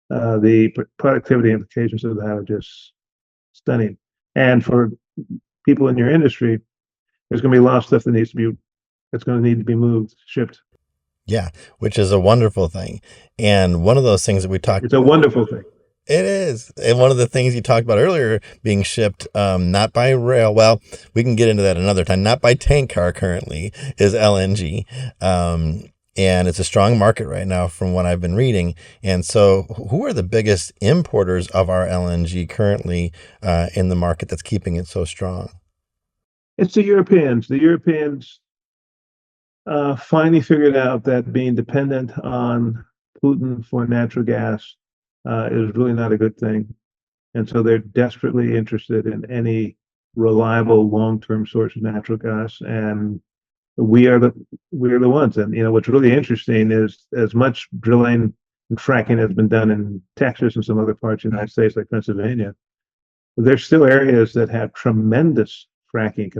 Speaker 3: The productivity implications of that are just stunning. And for people in your industry, there's going to be a lot of stuff that's going to need to be moved, shipped.
Speaker 2: Yeah, which is a wonderful thing. And one of those things that we talked
Speaker 3: It's a wonderful thing.
Speaker 2: It is. And one of the things you talked about earlier being shipped, not by rail. Well, we can get into that another time. Not by tank car currently is LNG. And it's a strong market right now from what I've been reading. And so who are the biggest importers of our LNG currently in the market that's keeping it so strong?
Speaker 3: It's the Europeans. The Europeans finally figured out that being dependent on Putin for natural gas is really not a good thing. And so they're desperately interested in any reliable long-term source of natural gas. And we are the ones. And what's really interesting is as much drilling and fracking has been done in Texas and some other parts of the United States, like Pennsylvania, there's still areas that have tremendous fracking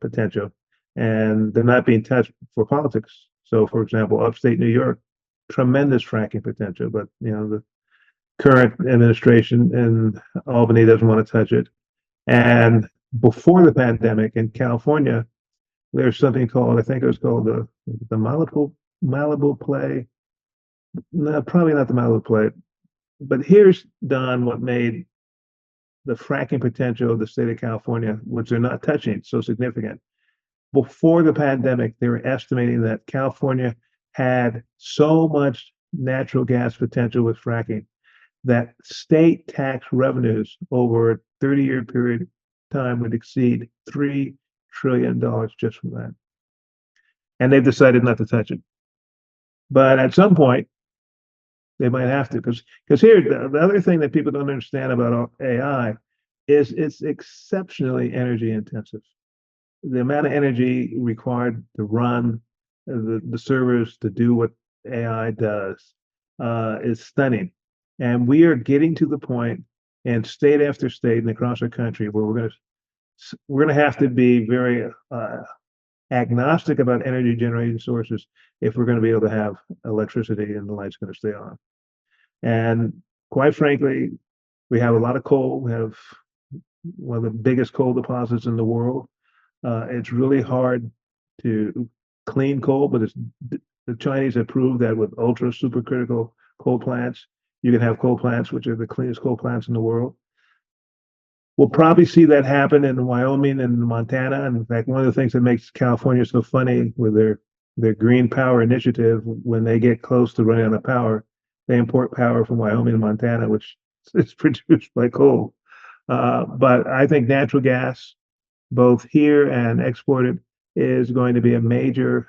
Speaker 3: potential, and they're not being touched for politics. So, for example, upstate New York, tremendous fracking potential, but the current administration in Albany doesn't want to touch it. And before the pandemic in California, there's something called, I think it was called the Malibu play. No, probably not the Malibu play. But here's, Don, what made the fracking potential of the state of California, which they're not touching, so significant. Before the pandemic, they were estimating that California had so much natural gas potential with fracking that state tax revenues over a 30-year period of time would exceed $3 trillion just from that. And they've decided not to touch it. But at some point, they might have to, because here the other thing that people don't understand about AI is it's exceptionally energy intensive. The amount of energy required to run the servers to do what AI does is stunning. And we are getting to the point in state after state and across the country where we're going to have to be very agnostic about energy generating sources if we're going to be able to have electricity and the light's going to stay on. And quite frankly, we have a lot of coal. We have one of the biggest coal deposits in the world. It's really hard to clean coal, but the Chinese have proved that with ultra supercritical coal plants, you can have coal plants which are the cleanest coal plants in the world. We'll probably see that happen in Wyoming and Montana. And in fact, one of the things that makes California so funny with their green power initiative, when they get close to running out of power, they import power from Wyoming and Montana, which is produced by coal. But I think natural gas, both here and exported, is going to be a major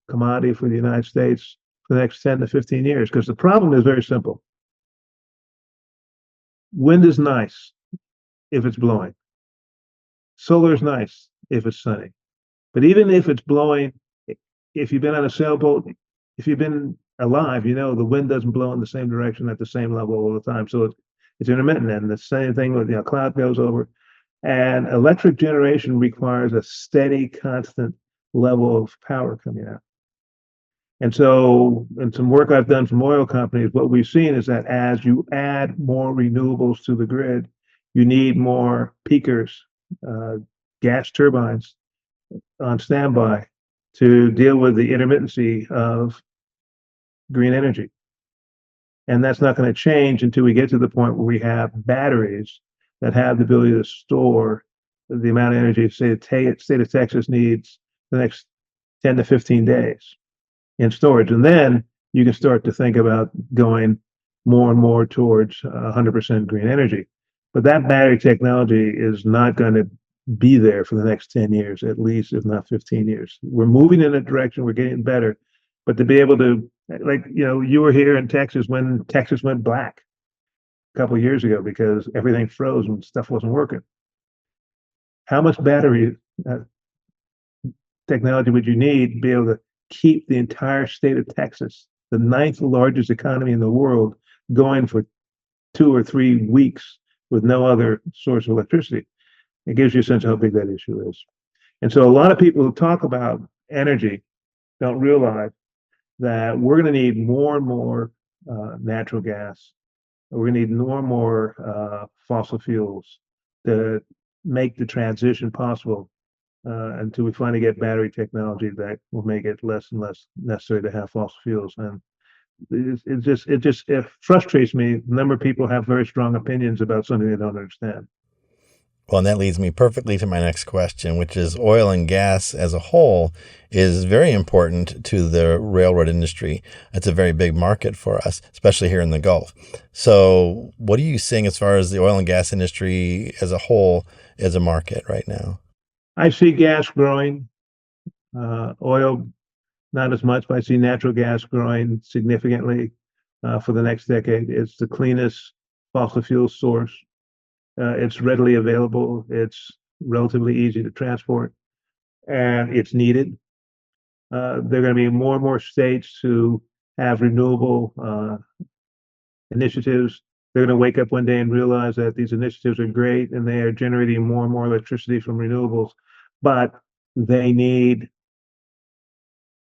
Speaker 3: commodity for the United States for the next 10 to 15 years. Because the problem is very simple. Wind is nice if it's blowing. Solar is nice if it's sunny. But even if it's blowing, if you've been on a sailboat, if you've been alive, you know the wind doesn't blow in the same direction at the same level all the time. So it's intermittent. And the same thing with cloud goes over. And electric generation requires a steady, constant level of power coming out. And so, in some work I've done from oil companies, what we've seen is that as you add more renewables to the grid, you need more peakers, uh, gas turbines on standby to deal with the intermittency of green energy. And that's not going to change until we get to the point where we have batteries that have the ability to store the amount of energy, say, the state of Texas needs the next 10 to 15 days in storage. And then you can start to think about going more and more towards 100% green energy. But that battery technology is not going to be there for the next 10 years, at least, if not 15 years. We're moving in a direction, we're getting better. But to be able to, like, you were here in Texas when Texas went black a couple of years ago because everything froze and stuff wasn't working. How much battery technology would you need to be able to keep the entire state of Texas, the ninth largest economy in the world, going for 2 or 3 weeks with no other source of electricity? It gives you a sense of how big that issue is. And so a lot of people who talk about energy don't realize that we're going to need more and more natural gas. We're going to need more and more fossil fuels to make the transition possible until we finally get battery technology that will make it less and less necessary to have fossil fuels. And it frustrates me. The number of people have very strong opinions about something they don't understand.
Speaker 2: Well, and that leads me perfectly to my next question, which is oil and gas as a whole is very important to the railroad industry. It's a very big market for us, especially here in the Gulf. So what are you seeing as far as the oil and gas industry as a whole as a market right now?
Speaker 3: I see gas growing, oil not as much, but I see natural gas growing significantly for the next decade. It's the cleanest fossil fuel source. It's readily available. It's relatively easy to transport, and it's needed. There are going to be more and more states who have renewable initiatives. They're going to wake up one day and realize that these initiatives are great and they are generating more and more electricity from renewables, but they need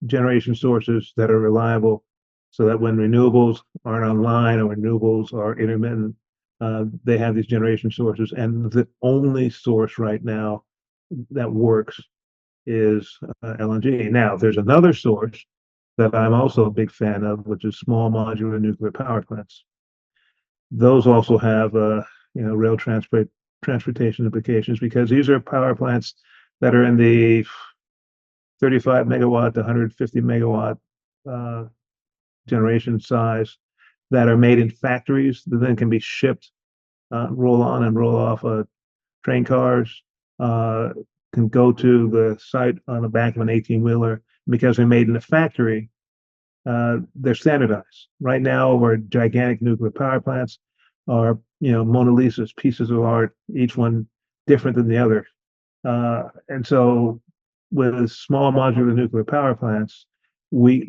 Speaker 3: generation sources that are reliable so that when renewables aren't online or renewables are intermittent, they have these generation sources. And the only source right now that works is LNG. Now, there's another source that I'm also a big fan of, which is small modular nuclear power plants. Those also have rail transportation implications because these are power plants that are in the 35 megawatt to 150 megawatt generation size that are made in factories that then can be shipped, roll on and roll off train cars, can go to the site on the back of an 18-wheeler. Because they're made in a factory, they're standardized. Right now, our gigantic nuclear power plants are, Mona Lisa's pieces of art, each one different than the other. And so with small modular nuclear power plants,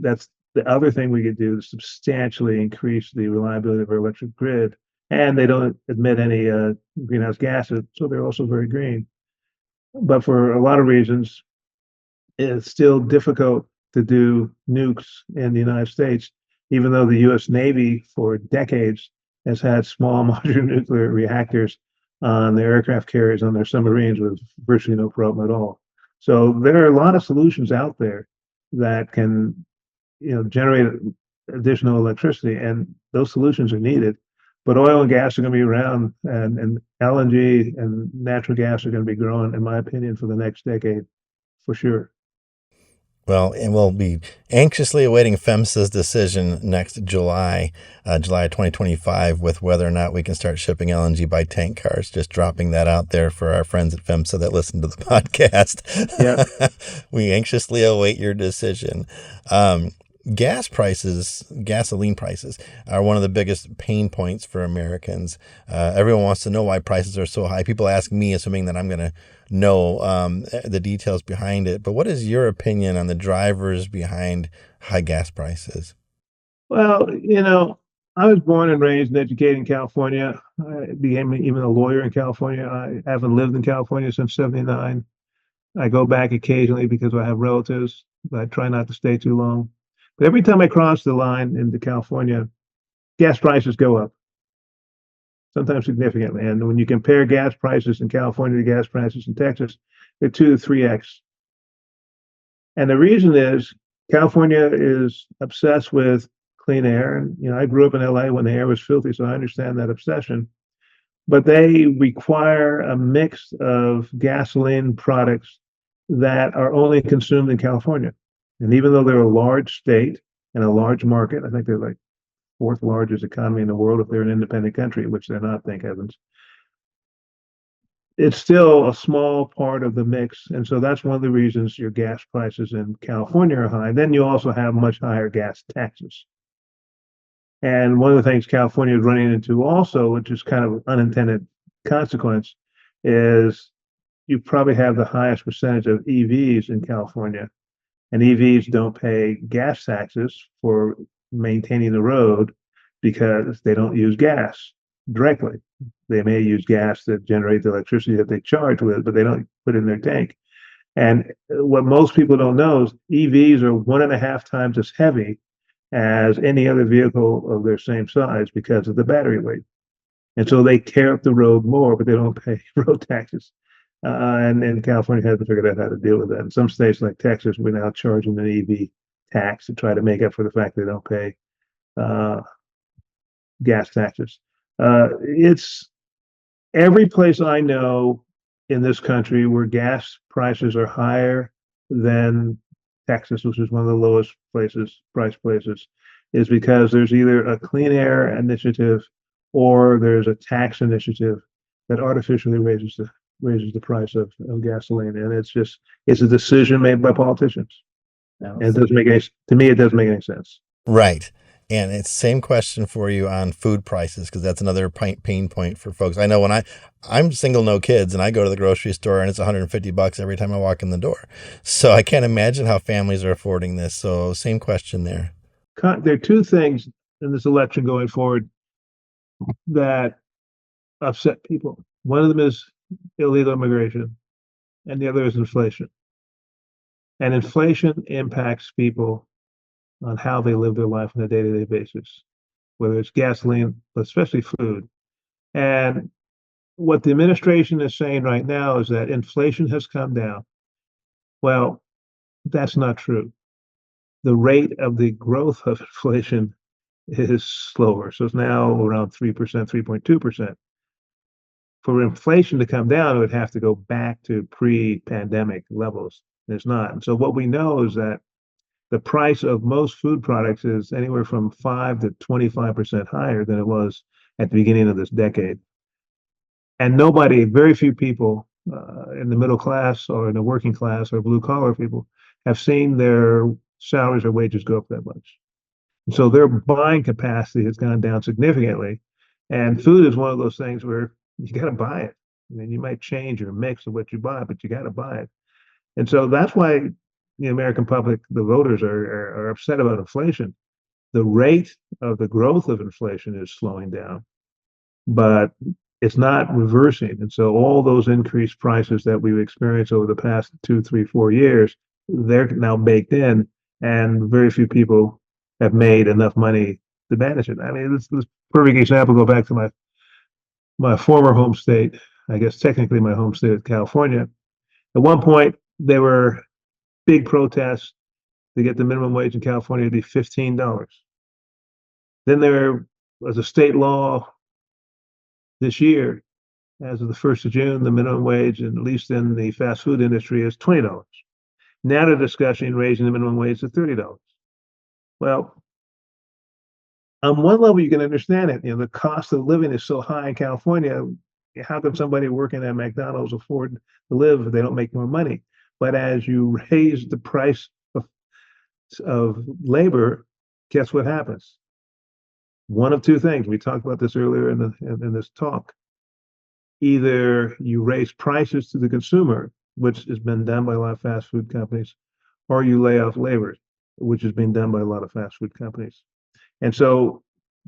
Speaker 3: that's the other thing we could do to substantially increase the reliability of our electric grid. And they don't emit any greenhouse gases, so they're also very green. But for a lot of reasons, it's still difficult to do nukes in the United States, even though the U.S. Navy for decades has had small modular nuclear reactors on their aircraft carriers on their submarines with virtually no problem at all. So there are a lot of solutions out there that can, generate additional electricity, and those solutions are needed. But oil and gas are going to be around, and LNG and natural gas are going to be growing, in my opinion, for the next decade, for sure.
Speaker 2: Well, and we'll be anxiously awaiting PHMSA's decision next July, July 2025, with whether or not we can start shipping LNG by tank cars. Just dropping that out there for our friends at PHMSA that listen to the podcast.
Speaker 3: Yeah.
Speaker 2: We anxiously await your decision. Gasoline prices are one of the biggest pain points for Americans. Everyone wants to know why prices are so high. People ask me, assuming that I'm going to know the details behind it. But what is your opinion on the drivers behind high gas prices?
Speaker 3: Well, I was born and raised and educated in California. I became even a lawyer in California. I haven't lived in California since '79. I go back occasionally because I have relatives, but I try not to stay too long. But every time I cross the line into California, gas prices go up, sometimes significantly. And when you compare gas prices in California to gas prices in Texas, they're 2 to 3x. And the reason is California is obsessed with clean air. And, I grew up in LA when the air was filthy, so I understand that obsession. But they require a mix of gasoline products that are only consumed in California. And even though they're a large state and a large market, I think they're like fourth largest economy in the world if they're an independent country, which they're not, thank heavens. It's still a small part of the mix. And so that's one of the reasons your gas prices in California are high. Then you also have much higher gas taxes. And one of the things California is running into also, which is kind of unintended consequence, is you probably have the highest percentage of EVs in California. And EVs don't pay gas taxes for maintaining the road because they don't use gas directly. They may use gas to generate the electricity that they charge with, but they don't put it in their tank. And what most people don't know is EVs are 1.5 times as heavy as any other vehicle of their same size because of the battery weight. And so they tear up the road more, but they don't pay road taxes. And California hasn't figured out how to deal with that. In some states like Texas, we're now charging an EV tax to try to make up for the fact they don't pay gas taxes. It's every place I know in this country where gas prices are higher than Texas, which is one of the lowest price places, is because there's either a clean air initiative or there's a tax initiative that artificially raises the price of gasoline, and it's a decision made by politicians. And it doesn't make any to me. It doesn't make any sense.
Speaker 2: Right. And it's same question for you on food prices, because that's another pain point for folks. I know when I'm single, no kids, and I go to the grocery store and it's $150 every time I walk in the door. So I can't imagine how families are affording this. So same question there.
Speaker 3: There are two things in this election going forward that upset people. One of them is illegal immigration, and the other is inflation. And inflation impacts people on how they live their life on a day-to-day basis, whether it's gasoline, but especially food. And what the administration is saying right now is that inflation has come down. Well, that's not true. The rate of the growth of inflation is slower. So it's now around 3%, 3.2%. For inflation to come down, it would have to go back to pre-pandemic levels. It's not. And so what we know is that the price of most food products is anywhere from 5 to 25% higher than it was at the beginning of this decade. And very few people in the middle class or in the working class or blue collar people have seen their salaries or wages go up that much. So their buying capacity has gone down significantly. And food is one of those things where you got to buy it. I mean, you might change your mix of what you buy, but you got to buy it. And so that's why the American public, the voters, are upset about inflation. The rate of the growth of inflation is slowing down, but it's not reversing. And so all those increased prices that we've experienced over the past 2, 3, 4 years, they're now baked in, and very few people have made enough money to manage it. I mean, this perfect example. Go back to my former home state. I guess technically my home state of California. At one point, there were big protests to get the minimum wage in California to be $15. Then there was a state law this year, as of the 1st of June, the minimum wage, at least in the fast food industry, is $20. Now they're discussing raising the minimum wage to $30. Well, on one level, you can understand it. The cost of living is so high in California. How can somebody working at McDonald's afford to live if they don't make more money? But as you raise the price of labor, guess what happens? One of two things. We talked about this earlier in this talk. Either you raise prices to the consumer, which has been done by a lot of fast food companies, or you lay off labor, which has been done by a lot of fast food companies. And so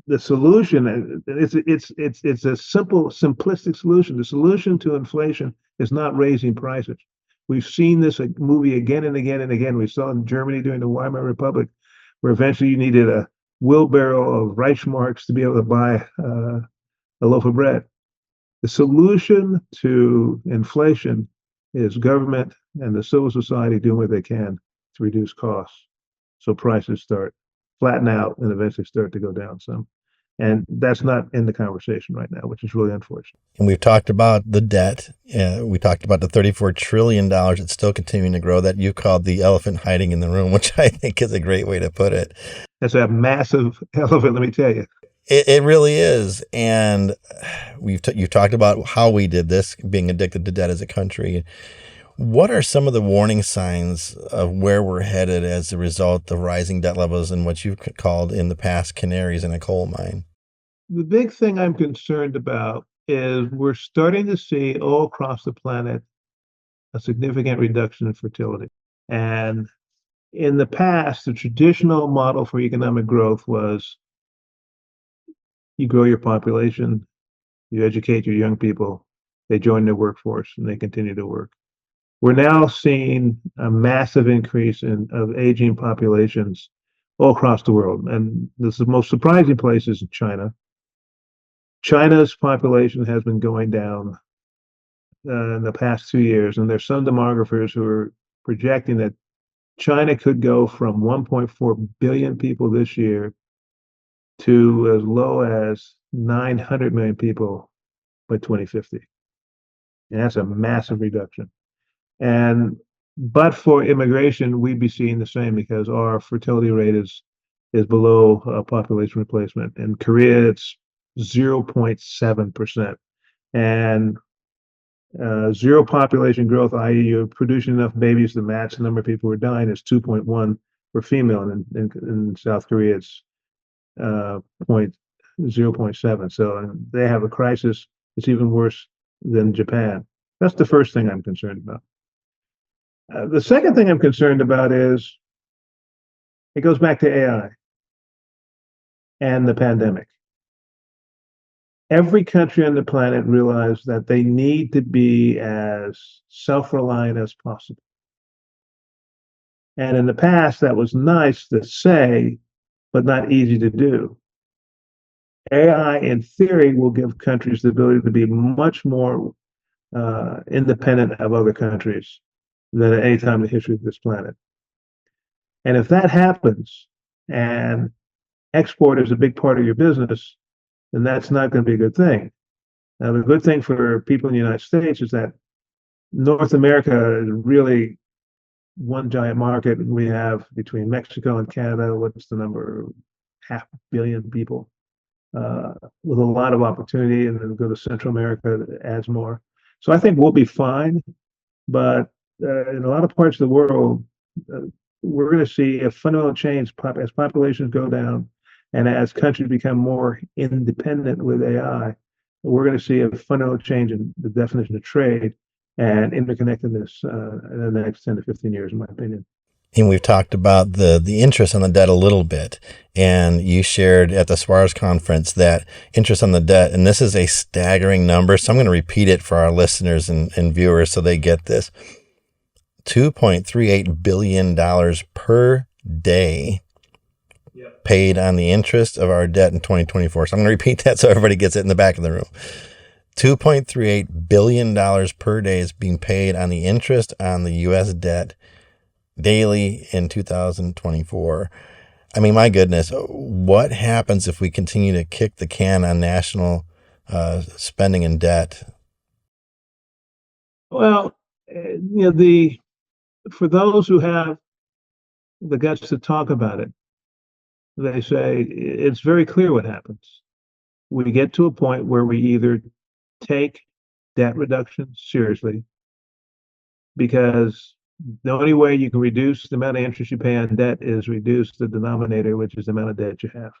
Speaker 3: the solution, it's a simplistic solution. The solution to inflation is not raising prices. We've seen this movie again and again and again. We saw in Germany during the Weimar Republic, where eventually you needed a wheelbarrow of Reichsmarks to be able to buy a loaf of bread. The solution to inflation is government and the civil society doing what they can to reduce costs, so prices start flatten out and eventually start to go down some. And that's not in the conversation right now, which is really unfortunate.
Speaker 2: And we've talked about the debt. We talked about the $34 trillion that's still continuing to grow, that you called the elephant hiding in the room, which I think is a great way to put it.
Speaker 3: That's a massive elephant, let me tell you.
Speaker 2: It really is. And you've talked about how we did this, being addicted to debt as a country. What are some of the warning signs of where we're headed as a result of rising debt levels and what you've called in the past canaries in a coal mine?
Speaker 3: The big thing I'm concerned about is we're starting to see all across the planet a significant reduction in fertility. And in the past, the traditional model for economic growth was you grow your population, you educate your young people, they join the workforce, and they continue to work. We're now seeing a massive increase of aging populations all across the world. And the most surprising place is in China. China's population has been going down in the past 2 years, and there's some demographers who are projecting that China could go from 1.4 billion people this year to as low as 900 million people by 2050. And that's a massive reduction. But for immigration, we'd be seeing the same because our fertility rate is below population replacement. In Korea, it's 0.7%. And zero population growth, i.e., you're producing enough babies to match the number of people who are dying, is 2.1 for female. And in South Korea, it's 0.7. So they have a crisis. It's even worse than Japan. That's the first thing I'm concerned about. The second thing I'm concerned about is it goes back to AI and the pandemic. Every country on the planet realized that they need to be as self-reliant as possible. And in the past, that was nice to say, but not easy to do. AI, in theory, will give countries the ability to be much more independent of other countries than at any time in the history of this planet. And if that happens, and export is a big part of your business, then that's not going to be a good thing. Now, the good thing for people in the United States is that North America is really one giant market. We have between Mexico and Canada, what's the number? 500 million people with a lot of opportunity, and then go to Central America, that adds more. So I think we'll be fine. But in a lot of parts of the world, we're going to see a fundamental change as populations go down and as countries become more independent with AI. We're going to see a fundamental change in the definition of trade and interconnectedness in the next 10 to 15 years, in my opinion.
Speaker 2: And we've talked about the interest on the debt a little bit. And you shared at the SPARS conference that interest on the debt, and this is a staggering number. So I'm going to repeat it for our listeners and viewers so they get this. $2.38 billion per day paid on the interest of our debt in 2024. So I'm going to repeat that so everybody gets it in the back of the room. $2.38 billion per day is being paid on the interest on the U.S. debt daily in 2024. I mean, my goodness, what happens if we continue to kick the can on national spending and debt?
Speaker 3: Well, for those who have the guts to talk about it, they say it's very clear what happens. We get to a point where we either take debt reduction seriously, because the only way you can reduce the amount of interest you pay on debt is reduce the denominator, which is the amount of debt you have.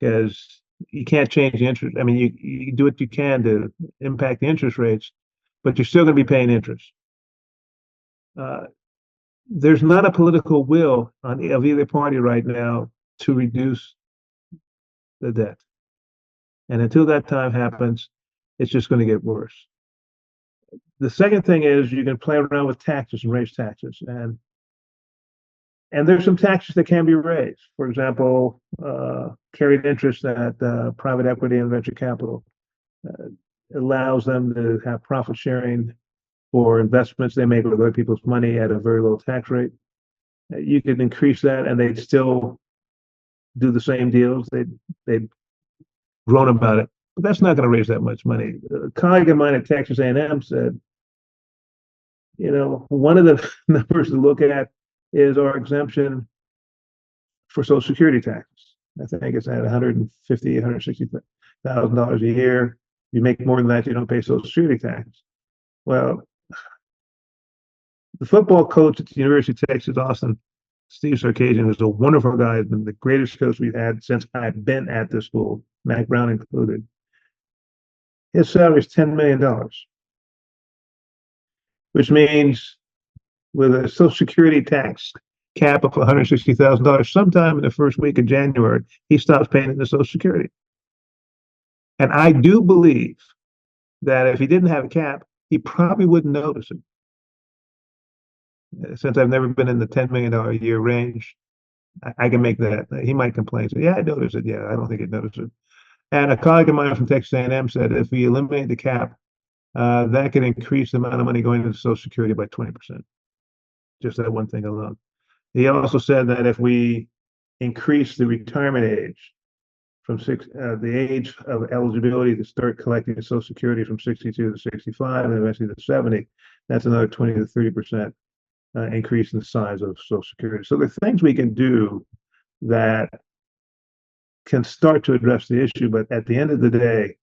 Speaker 3: Because you can't change the interest. I mean, you do what you can to impact the interest rates, but you're still going to be paying interest. There's not a political will of either party right now to reduce the debt. And until that time happens, it's just going to get worse. The second thing is you can play around with taxes and raise taxes. And there's some taxes that can be raised. For example, carried interest at private equity and venture capital allows them to have profit sharing for investments they make with other people's money at a very low tax rate. You could increase that and they'd still do the same deals. They'd groan about it, but that's not going to raise that much money. A colleague of mine at Texas A&M said, one of the numbers to look at is our exemption for Social Security taxes. I think it's at $150,000, $160,000 a year. If you make more than that, you don't pay Social Security tax. Well, the football coach at the University of Texas, Austin, Steve Sarkisian, is a wonderful guy. He's been the greatest coach we've had since I've been at the school, Mac Brown included. His salary is $10 million, which means with a Social Security tax cap of $160,000, sometime in the first week of January, he stops paying into Social Security. And I do believe that if he didn't have a cap, he probably wouldn't notice it. Since I've never been in the $10 million a year range, I can make that. He might complain. So, yeah, I noticed it. Yeah, I don't think he'd notice it. And a colleague of mine from Texas A&M said if we eliminate the cap, that could increase the amount of money going into Social Security by 20%. Just that one thing alone. He also said that if we increase the retirement age from the age of eligibility to start collecting Social Security from 62 to 65 and eventually to 70, that's another 20 to 30% increase in the size of Social Security. So there are things we can do that can start to address the issue, but at the end of the day,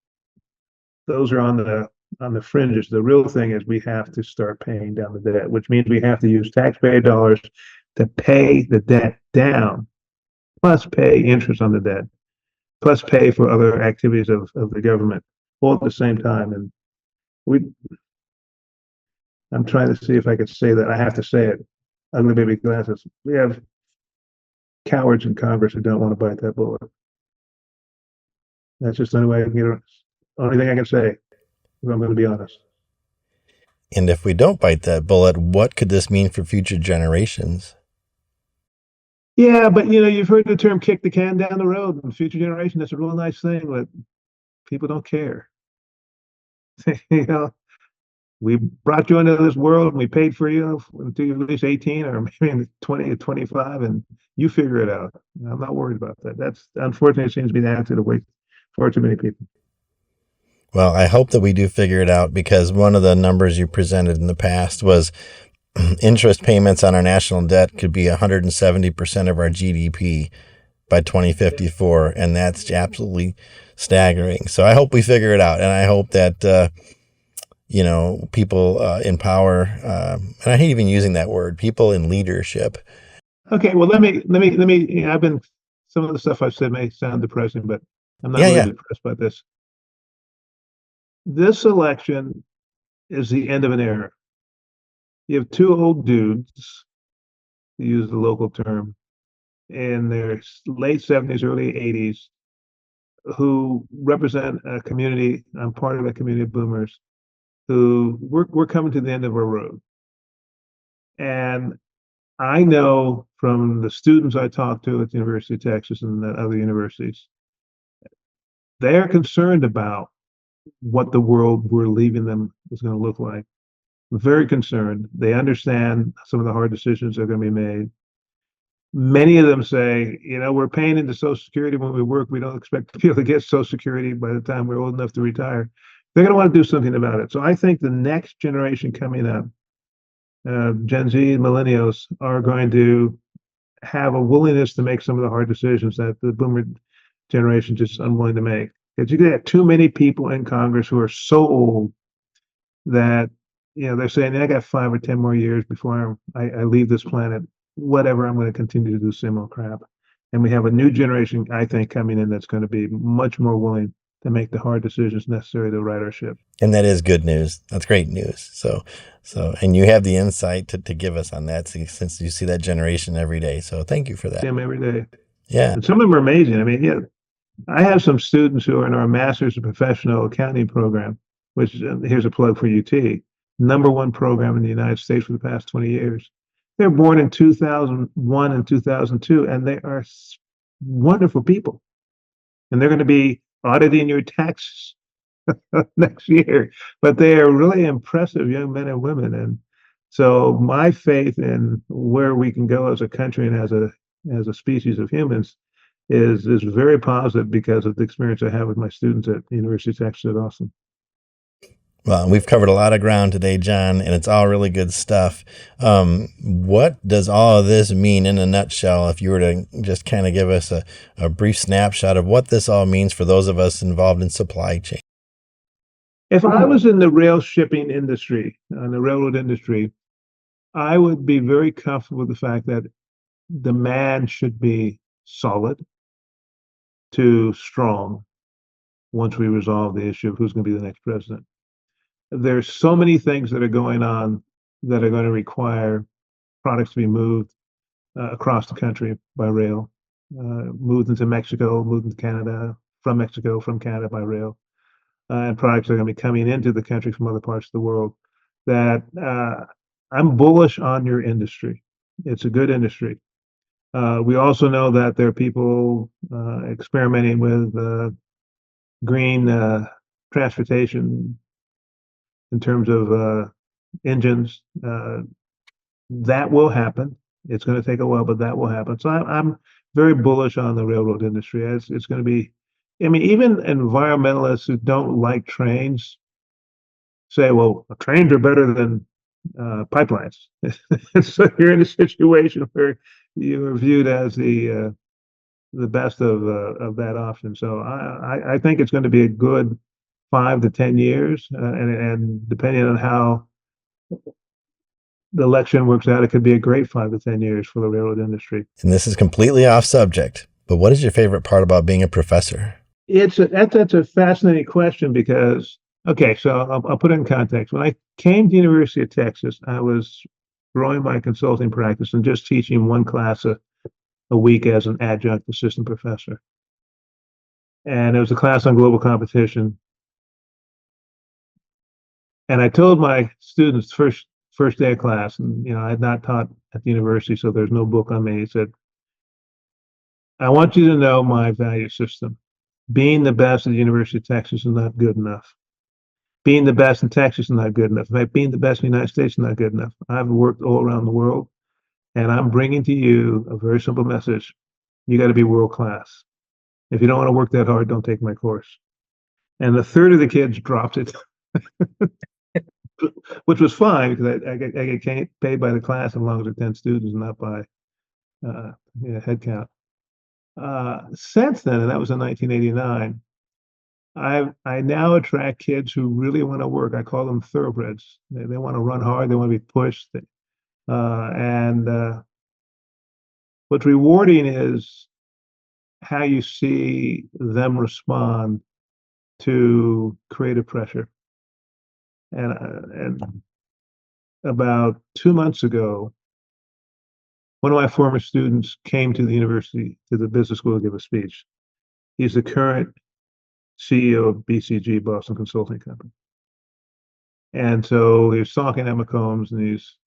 Speaker 3: those are on the fringes. The real thing is we have to start paying down the debt, which means we have to use taxpayer dollars to pay the debt down, plus pay interest on the debt, plus pay for other activities of the government, all at the same time. And I'm trying to see if I could say that. I have to say it. Ugly baby glasses. We have cowards in Congress who don't want to bite that bullet. That's just the only way I can get it. Only thing I can say, if I'm going to be honest.
Speaker 2: And if we don't bite that bullet, what could this mean for future generations?
Speaker 3: Yeah, but you've heard the term "kick the can down the road." In future generation, that's a real nice thing, but people don't care. We brought you into this world and we paid for you until you're at least 18 or maybe 20 to 25, and you figure it out. I'm not worried about that. That's unfortunately it seems to be the attitude of way far too many people.
Speaker 2: Well, I hope that we do figure it out, because one of the numbers you presented in the past was interest payments on our national debt could be 170% of our GDP by 2054, and that's absolutely staggering. So I hope we figure it out, and I hope that people in power, and I hate even using that word, people in leadership.
Speaker 3: Okay, well, let me. I've been some of the stuff I've said may sound depressing, but I'm not
Speaker 2: Yeah,
Speaker 3: really
Speaker 2: yeah.
Speaker 3: depressed by this. This election is the end of an era. You have two old dudes, to use the local term, in their late 70s, early 80s, who represent a community. I'm part of a community of boomers who we're coming to the end of our road. And I know from the students I talk to at the University of Texas and at other universities, they're concerned about what the world we're leaving them is going to look like. Very concerned. They understand some of the hard decisions that are going to be made. Many of them say, we're paying into Social Security when we work. We don't expect to be able to get Social Security by the time we're old enough to retire. They're going to want to do something about it. So I think the next generation coming up, Gen Z and millennials, are going to have a willingness to make some of the hard decisions that the boomer generation just unwilling to make. Because you get too many people in Congress who are so old that they're saying, I got 5 or 10 more years before I leave this planet. Whatever, I'm going to continue to do same old crap. And we have a new generation, I think, coming in that's going to be much more willing to make the hard decisions necessary to right our ship.
Speaker 2: And that is good news. That's great news. And you have the insight to give us on that since you see that generation every day. So thank you for that.
Speaker 3: See them every day.
Speaker 2: Yeah.
Speaker 3: And some of them are amazing. I mean, I have some students who are in our Master's of Professional Accounting program, which here's a plug for UT, #1 program in the United States for the past 20 years. They're born in 2001 and 2002, and they are wonderful people. And they're going to be auditing your taxes next year. But they are really impressive young men and women. And so my faith in where we can go as a country and as a species of humans is very positive because of the experience I have with my students at the University of Texas at Austin.
Speaker 2: Well, we've covered a lot of ground today, John, and it's all really good stuff. What does all of this mean in a nutshell, if you were to just kind of give us a brief snapshot of what this all means for those of us involved in supply chain?
Speaker 3: If I was in the rail shipping industry, the railroad industry, I would be very comfortable with the fact that demand should be solid to strong once we resolve the issue of who's going to be the next president. There's so many things that are going on that are going to require products to be moved across the country by rail, moved into Mexico, moved into Canada, from Mexico, from Canada by rail, and products are going to be coming into the country from other parts of the world. That I'm bullish on your industry. It's a good industry. We also know that there are people experimenting with green transportation in terms of engines. That will happen. It's going to take a while, but that will happen. So I'm very bullish on the railroad industry. It's going to be, I mean, even environmentalists who don't like trains say, well, trains are better than pipelines. So you're in a situation where you are viewed as the best of that option. So I think it's going to be a good 5 to 10 years, and depending on how the election works out, it could be a great 5 to 10 years for the railroad industry.
Speaker 2: And this is completely off subject, but what is your favorite part about being a professor?
Speaker 3: That's a fascinating question because, okay, so I'll put it in context. When I came to the University of Texas, I was growing my consulting practice and just teaching one class a week as an adjunct assistant professor. And it was a class on global competition. And I told my students first day of class, and I had not taught at the university, so there's no book on me. He said, I want you to know my value system. Being the best at the University of Texas is not good enough. Being the best in Texas is not good enough. In fact, being the best in the United States is not good enough. I've worked all around the world, and I'm bringing to you a very simple message. You got to be world class. If you don't want to work that hard, don't take my course. And a third of the kids dropped it, which was fine because I get paid by the class as long as they're 10 students, not by head count. Since then, and that was in 1989, I now attract kids who really want to work. I call them thoroughbreds. They want to run hard. They want to be pushed. And what's rewarding is how you see them respond to creative pressure. And about 2 months ago, one of my former students came to the university, to the business school, to give a speech. He's the current CEO of BCG, Boston Consulting Company. And so he was talking at McCombs, and he's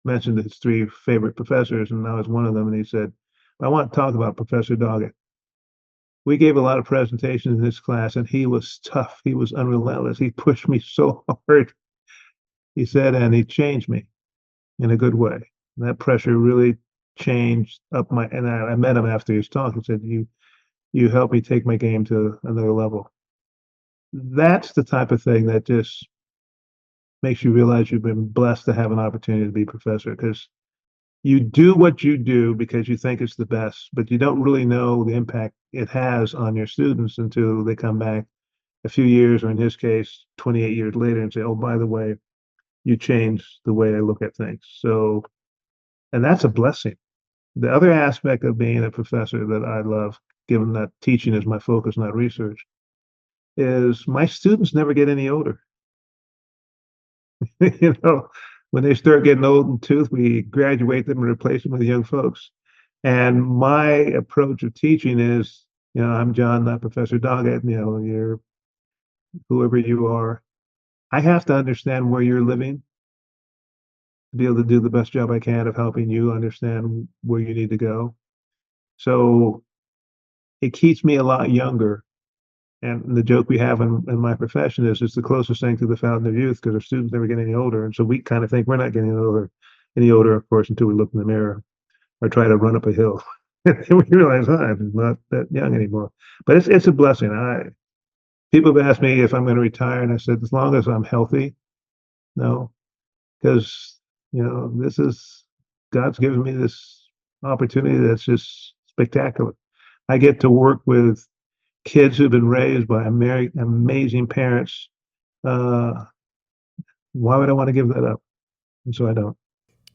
Speaker 3: mentioned his three favorite professors, and I was one of them. And he said, I want to talk about Professor Doggett. We gave a lot of presentations in this class, and he was tough. He was unrelentless. He pushed me so hard, he said, and he changed me in a good way. And that pressure really changed up my, and I met him after his talk and said, you helped me take my game to another level. That's the type of thing that just makes you realize you've been blessed to have an opportunity to be a professor, because you do what you do because you think it's the best, but you don't really know the impact it has on your students until they come back a few years, or in his case, 28 years later, and say, oh, by the way, you changed the way I look at things. So, and that's a blessing. The other aspect of being a professor that I love, given that teaching is my focus, not research, is my students never get any older. You know, when they start getting old in tooth, we graduate them and replace them with young folks. And my approach of teaching is, I'm John, not Professor Doggett. You're whoever you are. I have to understand where you're living to be able to do the best job I can of helping you understand where you need to go. So it keeps me a lot younger. And the joke we have in my profession is it's the closest thing to the fountain of youth, because our students never get any older. And so we kind of think we're not getting any older, of course, until we look in the mirror or try to run up a hill. And we realize, I'm not that young anymore. But it's a blessing. People have asked me if I'm going to retire, and I said, as long as I'm healthy, no, because this is God's given me this opportunity that's just spectacular. I get to work with kids who've been raised by amazing parents. Why would I want to give that up? And so I don't.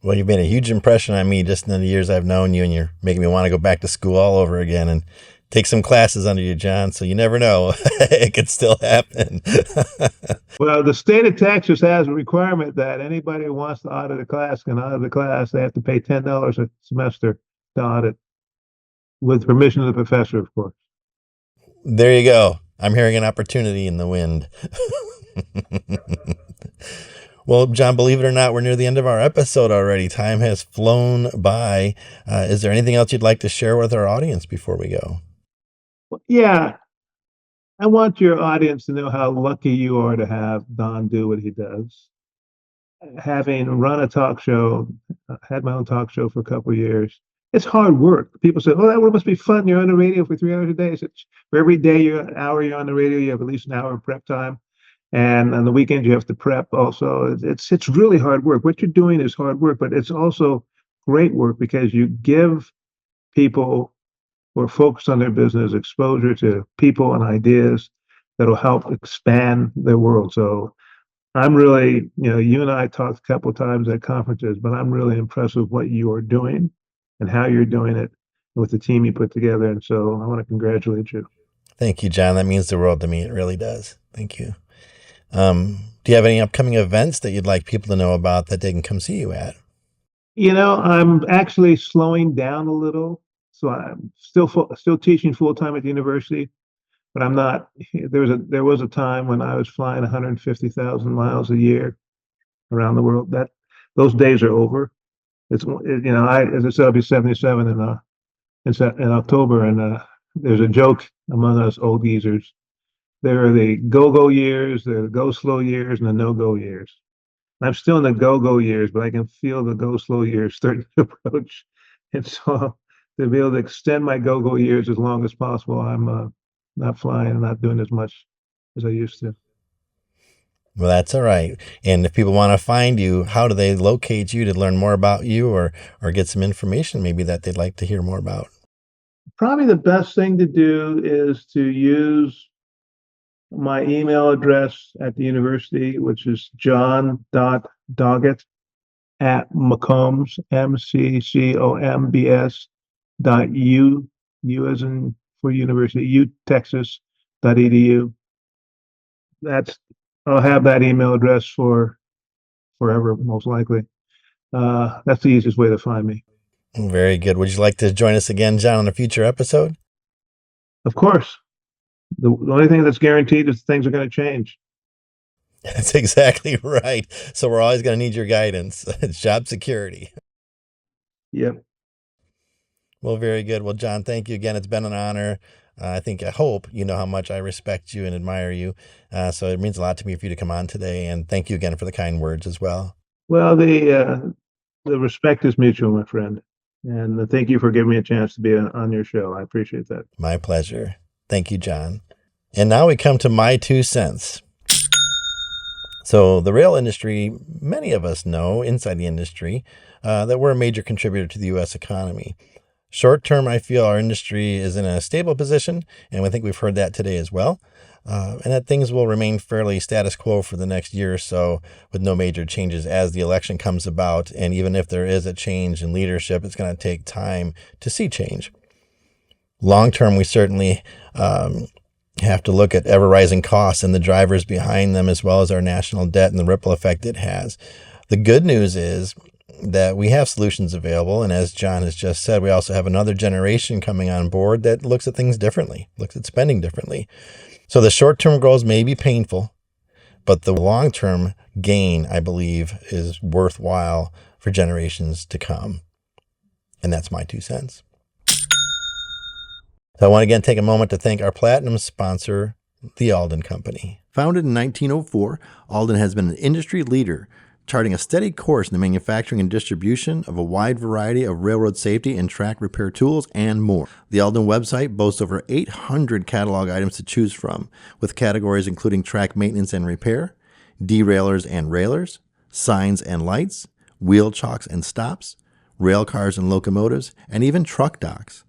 Speaker 2: Well, you've made a huge impression on me just in the years I've known you, and you're making me want to go back to school all over again and take some classes under you, John. So you never know. It could still happen.
Speaker 3: Well, the state of Texas has a requirement that anybody who wants to audit a class can audit the class. They have to pay $10 a semester to audit, with permission of the professor, of course.
Speaker 2: There you go. I'm hearing an opportunity in the wind. Well, John, believe it or not, we're near the end of our episode already. Time has flown by. Is there anything else you'd like to share with our audience before we go?
Speaker 3: Yeah, I want your audience to know how lucky you are to have Don do what he does. Having run a talk show, had my own talk show for a couple of years, it's hard work. People say, "Oh, that must be fun. You're on the radio for 3 hours a day." So for every day you're an hour you're on the radio, you have at least an hour of prep time, and on the weekends you have to prep. Also, it's really hard work. What you're doing is hard work, but it's also great work because you give people who are focused on their business exposure to people and ideas that'll help expand their world. So I'm really, you and I talked a couple of times at conferences, but I'm really impressed with what you are doing and how you're doing it with the team you put together. And so I want to congratulate you.
Speaker 2: Thank you, John. That means the world to me. It really does. Thank you. Do you have any upcoming events that you'd like people to know about that they can come see you at?
Speaker 3: I'm actually slowing down a little. So I'm still teaching full time at the university, but I'm not. There was a time when I was flying 150,000 miles a year around the world. Those days are over. As I said, I'll be 77 in October, and there's a joke among us old geezers. There are the go-go years, there are the go-slow years, and the no-go years. I'm still in the go-go years, but I can feel the go-slow years starting to approach. And so to be able to extend my go-go years as long as possible, I'm not flying and not doing as much as I used to.
Speaker 2: Well, that's all right. And if people want to find you, how do they locate you to learn more about you or get some information maybe that they'd like to hear more about?
Speaker 3: Probably the best thing to do is to use my email address at the university, which is john.doggett at McCombs, MCCOMBS .u as in for university, Texas.edu. I'll have that email address for forever, most likely. That's the easiest way to find me.
Speaker 2: Very good. Would you like to join us again, John, on a future episode?
Speaker 3: Of course. The only thing that's guaranteed is things are going to change.
Speaker 2: That's exactly right. So we're always going to need your guidance. It's job security.
Speaker 3: Yep.
Speaker 2: Well, very good. Well, John, thank you again. It's been an honor. I hope you know how much I respect you and admire you. So it means a lot to me for you to come on today. And thank you again for the kind words as well.
Speaker 3: Well, the respect is mutual, my friend. And thank you for giving me a chance to be on your show. I appreciate that.
Speaker 2: My pleasure. Thank you, John. And now we come to my 2 cents. So the rail industry, many of us know inside the industry that we're a major contributor to the U.S. economy. Short term, I feel our industry is in a stable position, and I think we've heard that today as well, and that things will remain fairly status quo for the next year or so with no major changes as the election comes about. And even if there is a change in leadership, it's going to take time to see change. Long term, we certainly have to look at ever-rising costs and the drivers behind them, as well as our national debt and the ripple effect it has. The good news is that we have solutions available, and as John has just said, we also have another generation coming on board that looks at things differently, looks at spending differently. So the short-term goals may be painful, but the long-term gain, I believe, is worthwhile for generations to come. And that's my 2 cents. So I want to again take a moment to thank our platinum sponsor, the Alden Company. Founded in 1904, Alden has been an industry leader, charting a steady course in the manufacturing and distribution of a wide variety of railroad safety and track repair tools and more. The Alden website boasts over 800 catalog items to choose from, with categories including track maintenance and repair, derailers and railers, signs and lights, wheel chocks and stops, rail cars and locomotives, and even truck docks.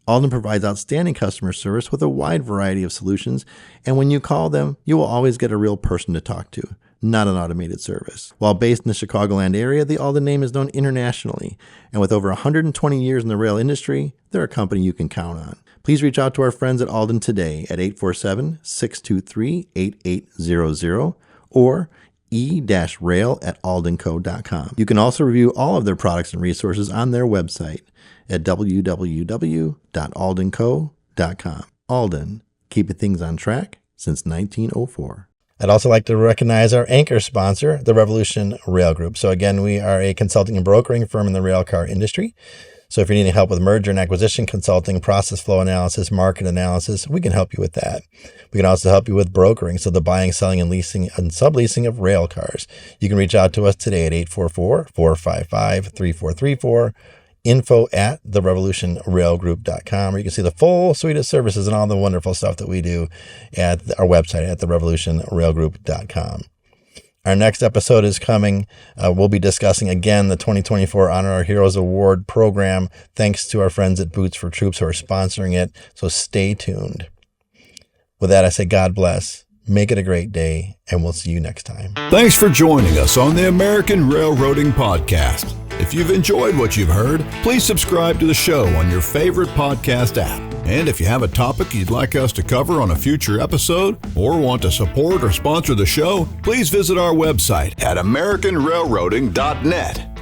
Speaker 2: Alden provides outstanding customer service with a wide variety of solutions, and when you call them, you will always get a real person to talk to, not an automated service. While based in the Chicagoland area, the Alden name is known internationally, and with over 120 years in the rail industry, they're a company you can count on. Please reach out to our friends at Alden today at 847-623-8800 or e-rail@aldenco.com. You can also review all of their products and resources on their website at www.aldenco.com. Alden, keeping things on track since 1904. I'd also like to recognize our anchor sponsor, the Revolution Rail Group. So again, we are a consulting and brokering firm in the rail car industry. So if you're needing help with merger and acquisition consulting, process flow analysis, market analysis, we can help you with that. We can also help you with brokering, so the buying, selling, and leasing and subleasing of rail cars. You can reach out to us today at 844-455-3434. info@therevolutionrailgroup.com, where you can see the full suite of services and all the wonderful stuff that we do at our website at therevolutionrailgroup.com. Our next episode is coming. We'll be discussing again the 2024 Honor Our Heroes Award program, thanks to our friends at Boots for Troops who are sponsoring it. So stay tuned. With that, I say God bless. Make it a great day, and we'll see you next time.
Speaker 1: Thanks for joining us on the American Railroading Podcast. If you've enjoyed what you've heard, please subscribe to the show on your favorite podcast app. And if you have a topic you'd like us to cover on a future episode or want to support or sponsor the show, please visit our website at americanrailroading.net.